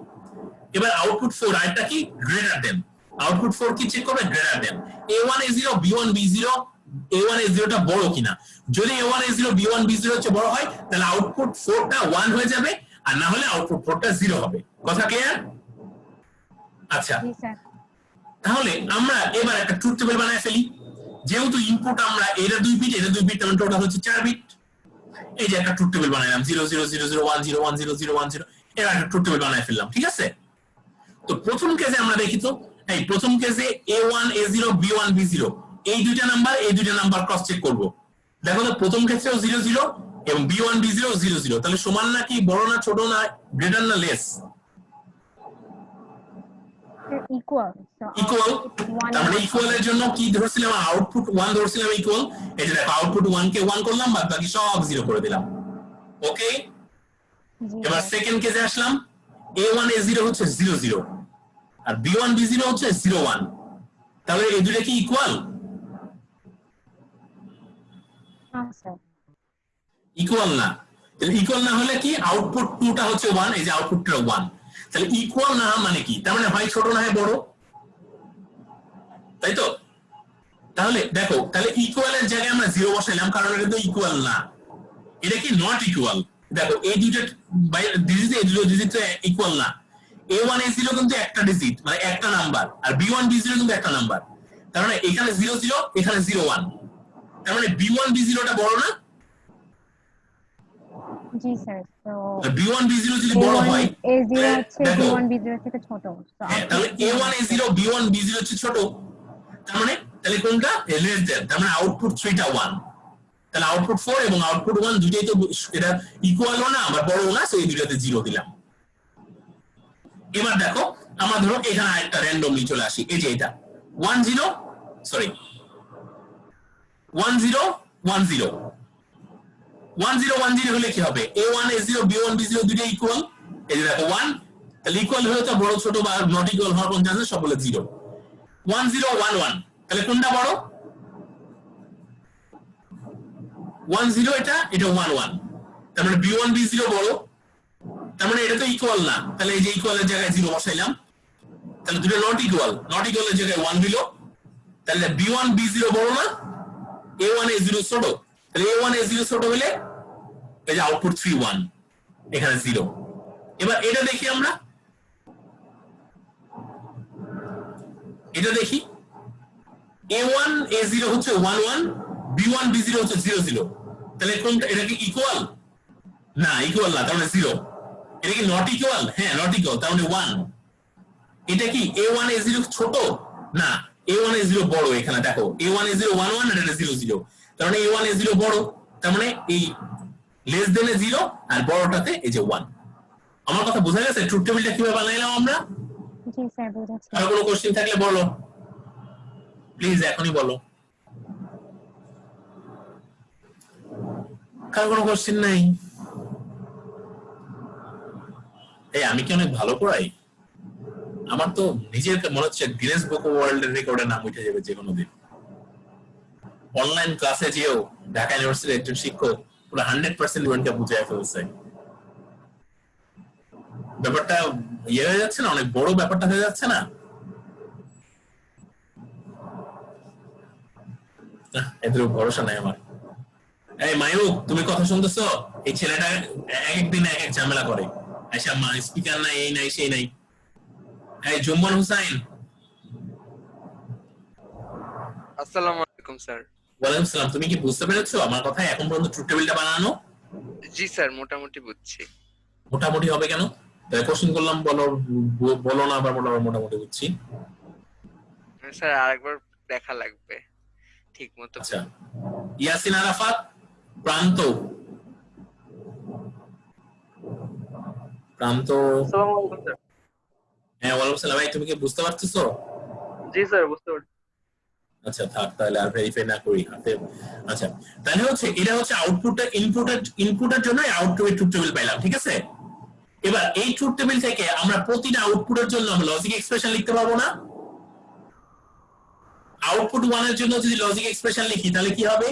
এবার আউটপুট 4 আরেকটা কি, গ্রেটার দেন। আউটপুট 4 কি চেক করবে? Greater than. a1 a0 b1 b0 a1 a0 টা বড় কিনা। যদি a1 a0 b1 b0 হচ্ছে বড় হয় তাহলে আউটপুট 4টা 1 হয়ে যাবে, আর না হলে আউটপুট 4টা 0 হবে। কথা ক্লিয়ার? আচ্ছা, তাহলে আমরা এবার একটা ট্রুথ টেবিল বানায় ফেলি। যেহেতু ইনপুট আমরা এটা 2 বিট এটা 2 বিট, তাহলে টোটাল হচ্ছে 4 বিট। এই যে একটা ট্রুথ টেবিল বানাইলাম 0 0 0 0 1 0 1 0 0 1 0, এর একটা ট্রুথ টেবিল বানায় ফেললাম। ঠিক আছে, তো প্রথম কেসে আমরা দেখি তো, এই প্রথম কেসে a1 a0 b1 b0 এই দুইটা নাম্বার ক্রস চেক করব। দেখো তো প্রথম ক্ষেত্রেও 0 0 এবং b1 b0 0 0, তাহলে সমান নাকি, বড় না ছোট না, গ্রেটার না লেস?
ইকুয়াল।
ইকুয়াল, তার মানে ইকুয়াল এর জন্য কি ধরছিলাম? Output 1 ধরছিলাম equal. এই যে দেখো আউটপুট 1 কে 1 করলাম, বাদ বাকি সব 0 করে দিলাম। ওকে, এবার সেকেন্ড কেসে আসলাম। a1 a0 হচ্ছে 0 0 আর b1 b0 হচ্ছে 0 1, তাহলে এই দুটো কি ইকুয়াল? ইকুয়াল না। তাহলে ইকুয়াল না হলে কি, আউটপুট 2টা হচ্ছে 1, এই যে আউটপুটটা 1, তাহলে ইকুয়াল না মানে কি, তার মানে হয় ছোট না হয় বড়, তাই তো? তাহলে দেখো, তাহলে ইকুয়াল এর জায়গায় আমরা 0 বসাইলাম, কারণ এটা তো ইকুয়াল না, এটা কি নট ইকুয়াল। দেখো এই দুইটা ডিজিট, এই দুটো ডিজিট ইকুয়াল না। a1 a0 কিন্তু একটা ডিজিট, মানে একটা নাম্বার, আর b1 b0 কিন্তু একটা নাম্বার, তার মানে এখানে 0 0 এখানে 0 1, তার মানে b1 b0 টা বড় না?
জি স্যার, তো
b1 b0 যদি বড় হয়
a0 হচ্ছে b1 b0 থেকে ছোট,
তাহলে a1 a0 b1 b0 হচ্ছে ছোট, তার মানে তাহলে কোনটা লেস দেন, তার মানে আউটপুট 3টা 1, তাহলে আউটপুট 4 এবং আউটপুট 1 দুটেই তো এটা ইকুয়ালও না আবার বড়ও না, সেই দুটাতে 0 দিলাম। এবার দেখো আমরা ধরো এখানে আরেকটা র্যান্ডমলি চলে আসি, এই যে এটা 1 0 সরি 1 0 1 0 1 0 1 0 হলে কি হবে? a1 a0 b1 b0 দুটোই ইকুয়াল, এই যে দেখো 1, তাহলে ইকুয়াল হলে তো বড় ছোট বা নট ইকুয়াল হওয়ার কোন চান্স? সব বলে 0। 1 0 1 1, তাহলে কোনটা বড়? 1 0 এটা 1 1, তার মানে b1 b0 বড়, তার মানে এটা তো ইকুয়াল না, তাহলে এই যে ইকুয়ালের জায়গায় 0 বসাইলাম, তাহলে দুটো নট ইকুয়ালের জায়গায় 1 দিল, তাহলে b1 b0 বড় না, a1 a0 ছোট, তাহলে a1 a0 ছোট হলে এই যে আউটপুট 3 1, এখানে 0। এবার এটা দেখি আমরা, এটা দেখি a1 a0 হচ্ছে 1 1, b1 b0 হচ্ছে 0 0, তাহলে কোনটা, এটা কি ইকুয়াল? না, ইকুয়াল না, তার মানে 0। এটা কি নট ইকুয়াল? হ্যাঁ নট ইকুয়াল, তার মানে 1। এটা কি a1 a0 ছোট? না, a1 a0 বড়। এখানে দেখো a1 a0 1 1 আর এটা 0 0, তার মানে a1 a0 বড়, তার মানে এই লেস দেন 0 আর বড়টাতে এই যে 1। আমার কথা বোঝা গেছে? ট্রুথ টেবিলটা কিভাবে বানাইলাম আমরা?
জি স্যার, বুঝাচ্ছি।
আর কোনো কোশ্চেন থাকলে বলো প্লিজ, এখনই বলো। কার কোনো কোশ্চেন নাই? এই আমি কি অনেক ভালো পড়াই? আমার তো নিজের মনে হচ্ছে গিনেস বুক অফ ওয়ার্ল্ড রেকর্ডের নাম উঠে যাবে যে কোনো দিন। অনলাইন ক্লাসে যেও ঢাকা ইউনিভার্সিটির একজন শিক্ষক পুরো 100% স্টুডেন্টকে বুঝিয়ে ফেলছে। ব্যাপারটা ইয়ে হয়ে যাচ্ছে না, অনেক বড় ব্যাপারটা হয়ে যাচ্ছে না? এদের ভরসা নাই আমার। এই মায়ুক, তুমি কথা শুনতেছো? এই ছেলেটা এক একদিন এক এক ঝামেলা করে, আচ্ছা স্পিকার নাই, এই নাই সেই নাই। এই জুম্মান হুসাইন।
আসসালামু আলাইকুম স্যার।
ওয়ালাইকুম সালাম। তুমি কি বুঝতে পেরেছো আমার কথা? এখন পর্যন্ত ট্রুথ টেবিলটা বানানো?
জি স্যার, মোটামুটি বুঝছি।
মোটামুটি হবে কেন? তাহলে কোশ্চেন করলাম, বলো না আবার মোটামুটি বুঝছি।
স্যার আরেকবার দেখা লাগবে ঠিক মতো।
আচ্ছা, ইয়াসিন আরাফাত, প্রান্ত।
আসসালামু আলাইকুম স্যার।
হ্যাঁ, ওয়ালাইকুম সালাম। ভাই তুমি কি বুঝতে পারতেছো?
জি স্যার, বুঝতে পারছি।
আচ্ছা থাক, তাহলে আর ভেরিফাই না করি হাতে। আচ্ছা, তাহলে হচ্ছে এটা হচ্ছে আউটপুটটা ইনপুটের জন্য আউটপুট ট্রুথ টেবিল পাইলাম, ঠিক আছে? এবার এই ট্রুথ টেবিল থেকে আমরা প্রতিটা আউটপুটের জন্য আমরা লজিক এক্সপ্রেশন লিখতে পারবো না? আউটপুট 1 এর জন্য যদি লজিক এক্সপ্রেশন লিখি তাহলে কি হবে?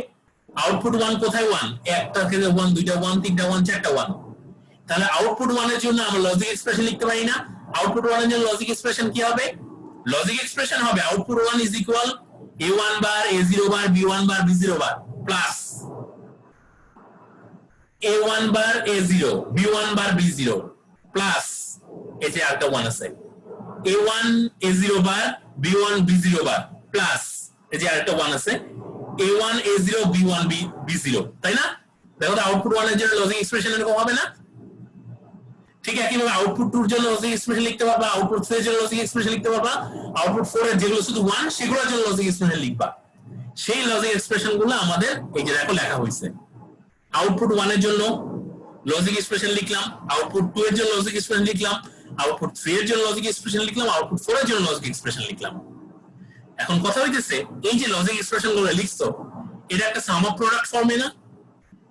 আউটপুট 1 কোথায় 1? একটা থেকে 1, দুইটা 1, তিনটা 1, চারটা 1। তাহলে আউটপুট 1 এর জন্য আমরা লজিক এক্সপ্রেশন লিখতে পারি না। আউটপুট 1 এর জন্য লজিক এক্সপ্রেশন কি হবে? লজিক এক্সপ্রেশন হবে output 1 is equal a1 bar a0 bar b1 bar b0 bar plus a1 bar a0 b1 bar b0 plus এই যে আরেকটা 1 আছে a1 a0 বার b1 b0 বার প্লাস এই যে আরেকটা 1 আছে a1 a0 b1 b0, তাই না? দেখো তো আউটপুট 1 এর জন্য লজিক এক্সপ্রেশন এরকম হবে না? ঠিক একইভাবে আউটপুট 2 এর জন্য লজিক এক্সপ্রেশন লিখতে পারবা, আউটপুট 3 এর জন্য লজিক এক্সপ্রেশন লিখতে পারবা, আউটপুট 4 এর যেগুলো শুধু 1 সেগুলোর জন্য লজিক এক্সপ্রেশন লিখবা। সেই লজিক এক্সপ্রেশন গুলো আমাদের এই যে দেখো লেখা হয়েছে। আউটপুট 1 এর জন্য লজিক এক্সপ্রেশন লিখলাম, আউটপুট 2 এর জন্য লজিক এক্সপ্রেশন লিখলাম, আউটপুট 3 এর জন্য লজিক এক্সপ্রেশন লিখলাম, আউটপুট 4 এর জন্য লজিক এক্সপ্রেশন লিখলাম। এখন কথা হইতেছে এই যে লজিক এক্সপ্রেশন গুলো লিখছো এটা একটা সাম অফ প্রোডাক্ট ফর্মে না?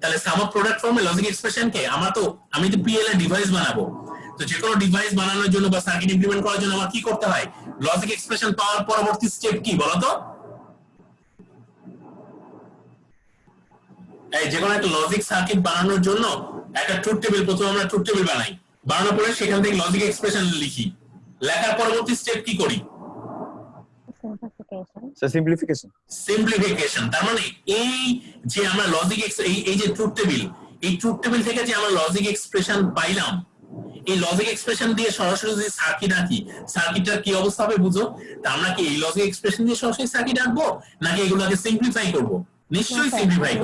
তাহলে সাম অফ প্রোডাক্ট ফর্মে লজিক এক্সপ্রেশন কে আমি তো পিএল এর ডিভাইস বানাবো, তো যে কোনো ডিভাইস বানানোর জন্য বা সার্কিট ইমপ্লিমেন্ট করার জন্য আমার কি করতে হয়? লজিক এক্সপ্রেশন পাওয়ার পরবর্তী স্টেপ কি বলো তো? এই যে কোনো একটা লজিক সার্কিট বানানোর জন্য একটা ট্রুথ টেবিল, প্রথমে আমরা ট্রুথ টেবিল বানাই, বানানোর পরে সেখান থেকে লজিক এক্সপ্রেশন লিখি, লেখার পরবর্তী স্টেপ কি করি? সিম্পলিফিকেশন। তার মানে এই যে আমরা লজিক এই যে ট্রুথ টেবিল, এই ট্রুথ টেবিল থেকে যে আমরা লজিক এক্সপ্রেশন পাইলাম, এই লজিক এক্সপ্রেশন দিয়ে সরাসরি যদি সার্কিট আঁকি সার্কিটটার কি অবস্থা হবে বুঝো? তা আমরা কি এই লজিক এক্সপ্রেশন দিয়ে সরাসরি সার্কিট আঁকবো নাকি এগুলোকে সিম্পলিফাই করব? নিশ্চয়ই সিম্পলিফাই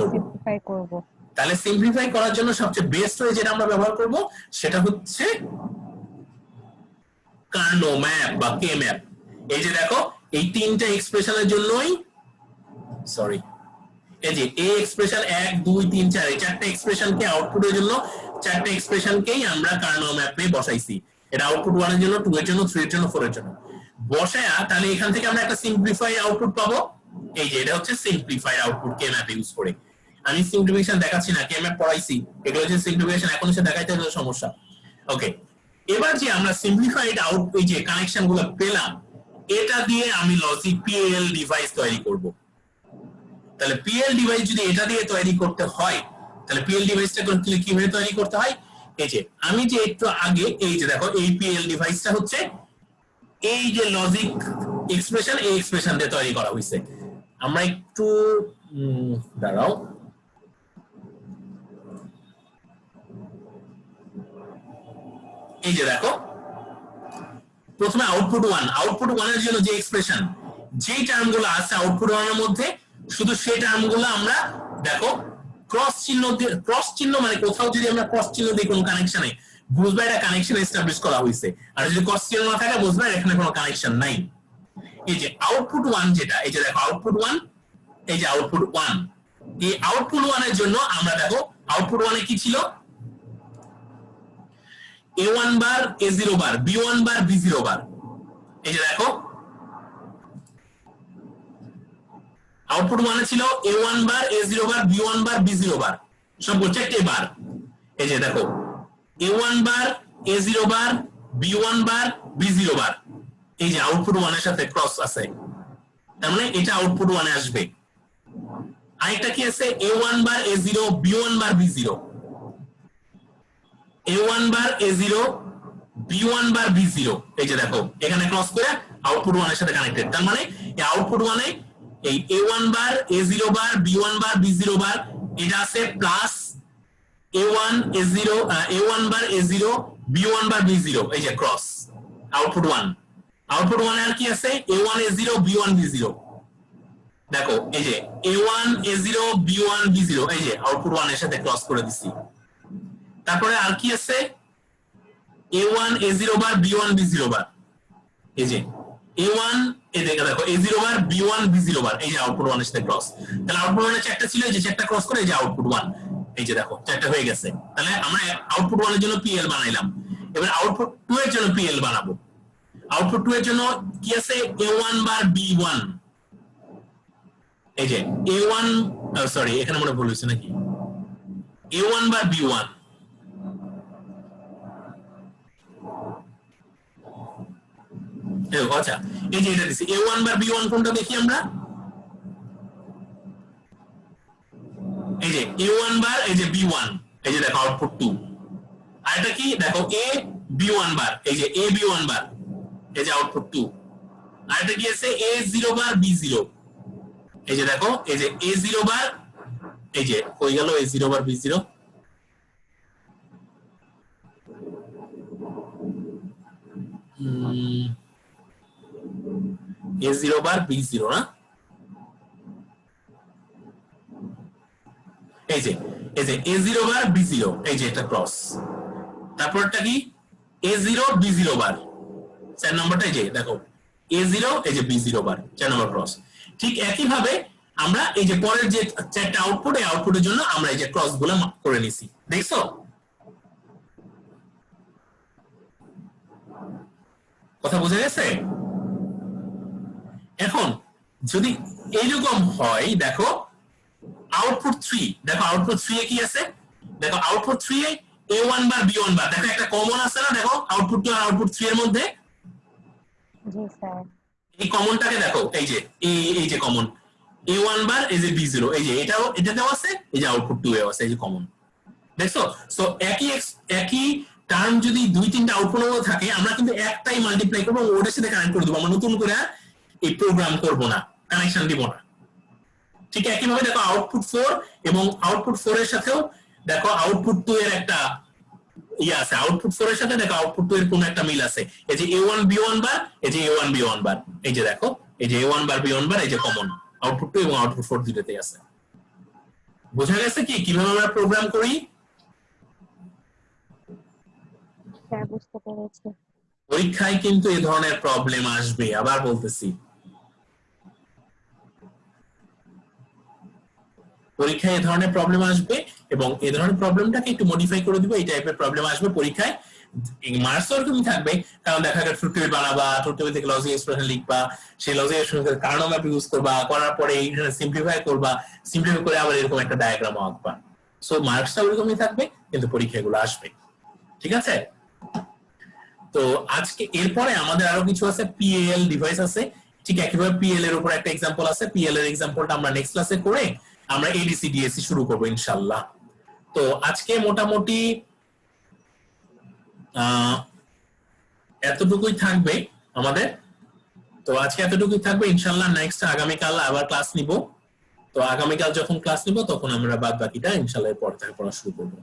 করব। তাহলে সিম্পলিফাই করার জন্য সবচেয়ে বেস্ট ওয়ে যেটা আমরা ব্যবহার করব সেটা হচ্ছে কার্নো ম্যাপ বা কে ম্যাপ। এই যে দেখো এই তিনটা এক্সপ্রেশনের জন্যই এই যে এই এক্সপ্রেশন 1 2 3 4 এই চারটা এক্সপ্রেশনকে আউটপুটের জন্য চারটা এক্সপ্রেশনকেই আমরা কার্নো ম্যাপে বসাইছি। এটা আউটপুট 1 এর জন্য, 2 এর জন্য, 3 এর জন্য, 4 এর জন্য বসায়া তাহলে এখান থেকে আমরা একটা সিম্পলিফাইড আউটপুট পাবো। এই যে এটা হচ্ছে সিম্পলিফাইড আউটপুট কে ম্যাপ ইউজ করে। আমি সিম্পলিফিকেশন দেখাচ্ছি না, কে ম্যাপ পড়াইছি, এগুলো হচ্ছে সিম্পলিফিকেশন, এখন সে দেখাইতে হলে সমস্যা। ওকে, এবার যে আমরা সিম্পলিফাইড আউটপুট এই যে কানেকশন গুলো পেলাম এটা দিয়ে আমি লজিক পিএল ডিভাইস তৈরি করব। তাহলে পিএল ডিভাইস যদি এটা দিয়ে তৈরি করতে হয় তাহলে পিএল ডিভাইসটা কিভাবে তৈরি করতে হয়? এই যে আমি যে একটু আগে এই যে দেখো এই পিএল ডিভাইসটা হচ্ছে এই যে লজিক এক্সপ্রেশন, এই এক্সপ্রেশন দিয়ে তৈরি করা হয়েছে। আমরা একটু দাঁড়াও, এই যে দেখো প্রথমে আউটপুট 1 এর জন্য যে এক্সপ্রেশন, যে টার্মগুলো আছে আউটপুট 1 এর মধ্যে শুধু সেই টার্মগুলো আমরা দেখো ক্রস চিহ্ন মানে কোথাও যদি আমরা ক্রস চিহ্ন দিই কোনো কানেকশনে বুঝবা এটা কানেকশন এস্টাবলিশ করা হয়েছে, আর যদি ক্রস চিহ্ন না থাকে বুঝবা এখানে কোনো কানেকশন নাই। এই যে আউটপুট 1 যেটা, এই যে দেখো আউটপুট 1, এই যে আউটপুট 1, এই আউটপুট 1 এর জন্য আমরা দেখো আউটপুট 1 এ কি ছিল? a1 বার a0 বার b1 বার b0 বার। এই যে দেখো আউটপুট 1 এ ছিল a1 বার a0 বার b1 বার b0 বার, সব চারটে বার। এই যে দেখো a1 বার a0 বার b1 বার b0 বার, এই যে আউটপুট 1 এর সাথে ক্রস আছে, তার মানে এটা আউটপুট 1 এ আসবে। আরেকটা কি আছে? a1 বার a0 b1 বার b0, a1 বার a0 b1 বার b0, এই যে দেখো এখানে ক্রস করে আউটপুট 1 এর সাথে কানেক্টেড। তার মানে এই আউটপুট 1 এ এই a1 বার a0 বার b1 বার b0 বার এটা আছে প্লাস a1 বার a0 b1 বার b0, এই যে ক্রস আউটপুট 1। আউটপুট 1 আর কি আছে a1 a0 b1 b0 দেখো এই যে a1 a0 b1 b0 এই যে আউটপুট 1 এর সাথে ক্রস করে দিছি তারপরে আর কি আছে a1 a0 বার b1 b0 বার এই যে a1 এই দেখো a0 বার b1 b0 বার এই যে আউটপুট 1 এর সাথে ক্রস তাহলে আউটপুট 1 এর চারটা ছিল এই যে চারটা ক্রস করে এই যে আউটপুট 1 এই যে দেখো চারটা হয়ে গেছে তাহলে আমরা আউটপুট 1 এর জন্য pl বানাইলাম এবার আউটপুট 2 এর জন্য pl বানাবো আউটপুট 2 এর জন্য কি আছে a1 বার b1 এই যে a1 সরি এখানে মনে ভুল হয়েছে নাকি a1 বার b1 আচ্ছা এই যে এটা দিছি a1 বার b1 কোনটা দেখি আমরা এই যে a1 বার এই যে b1 এই যে দেখো আউটপুট 2 আর এটা কি দেখো a b1 বার এই যে a b1 বার এই যে আউটপুট 2 আর এটা কি আছে a0 বার b0 এই যে দেখো এই যে a0 বার এই যে কই গেল a0 বার b0 a0 বার b0 না এই যে a0 বার b0 এই যে এটা ক্রস তারপরটা কি a0 b0 বার 4 নম্বরটা এই যে দেখো a0 এই যে b0 বার 4 নম্বর ক্রস ঠিক একই ভাবে আমরা এই যে পরের যে চারটা আউটপুট এই আউটপুটের জন্য আমরা এই যে ক্রস গুলো করে নিছি দেখছো কথা বোঝা গেছে এখন যদি এইরকম হয় দেখো আউটপুট 3 দেখো আউটপুট 3 এ কি আছে দেখো আউটপুট 3 এ a1 বার b1 বার দেখো একটা কমন আছে না দেখো আউটপুট 2 আর আউটপুট 3 এর মধ্যে
জি স্যার
এই কমনটাকে দেখো এই যে কমন a1 বার এই যে b0 এই যে এটাও আছে এই যে আউটপুট 2 এও আছে এই যে কমন দেখছো সো একই টার্ম যদি দুই তিনটা আউটপুট থাকে আমরা কিন্তু একটাই মাল্টিপ্লাই করব ওটার সাথে কানেক্ট করে দেব আমরা নতুন করে এই প্রোগ্রাম করব না কানেকশন দিব না ঠিক একই ভাবে দেখো আউটপুট 4 এবং আউটপুট 4 এর সাথেও দেখো আউটপুট 2 এর একটা আছে আউটপুট 4 এর সাথে দেখো আউটপুট 2 এর কোন একটা মিল আছে এই যে a1 b1 বার এই যে a1 b1 বার এই যে দেখো এই যে a1 বার b1 বার এই যে কমন আউটপুট 2 এবং আউটপুট 4 দুটোতেই আছে বোঝা গেছে কি কিভাবে আমরা প্রোগ্রাম করি
স্যার বুঝতে পেরেছি
পরীক্ষায় কিন্তু এই ধরনের প্রবলেম আসবে আবার বলতেছি পরীক্ষায় এই ধরনের প্রবলেম আসবে এবং এই ধরনের প্রবলেমটাকে একটু মডিফাই করে দিব এই টাইপের প্রবলেম আসবে পরীক্ষায় মার্কস এরকম থাকবে কারণ দেখা গেল ট্রুথ টেবিল বানাবা ট্রুথ টেবিল থেকে লজিক এক্সপ্রেশন লিখবা সেই লজিক এক্সপ্রেশনের কার্নো ম্যাপ ইউজ করবা করার পরে এইখানে সিম্পলিফাই করবা সিম্পলিফাই করে আবার এরকম একটা ডায়াগ্রাম আঁকবা সো মার্কসটা ওরকমই থাকবে কিন্তু পরীক্ষাগুলো আসবে ঠিক আছে তো আজকে এরপরে আমাদের আরো কিছু আছে পিএল ডিভাইস আছে ঠিক একইভাবে পিএল এর উপর একটা एग्जांपल আছে পিএল এর एग्जांपलটা আমরা নেক্সট ক্লাসে করে আমরা এডিসি ডিএসসি শুরু করব ইনশাআল্লাহ তো আজকে মোটামুটি এতটুকুই থাকবে আমাদের তো আজকে এতটুকুই থাকবে ইনশাআল্লাহ নেক্সট আগামীকাল আবার ক্লাস নিব তো আগামীকাল যখন ক্লাস নিব তখন আমরা বাদ বাকিটা ইনশাআল্লাহ এর পর থেকে পড়া শুরু করব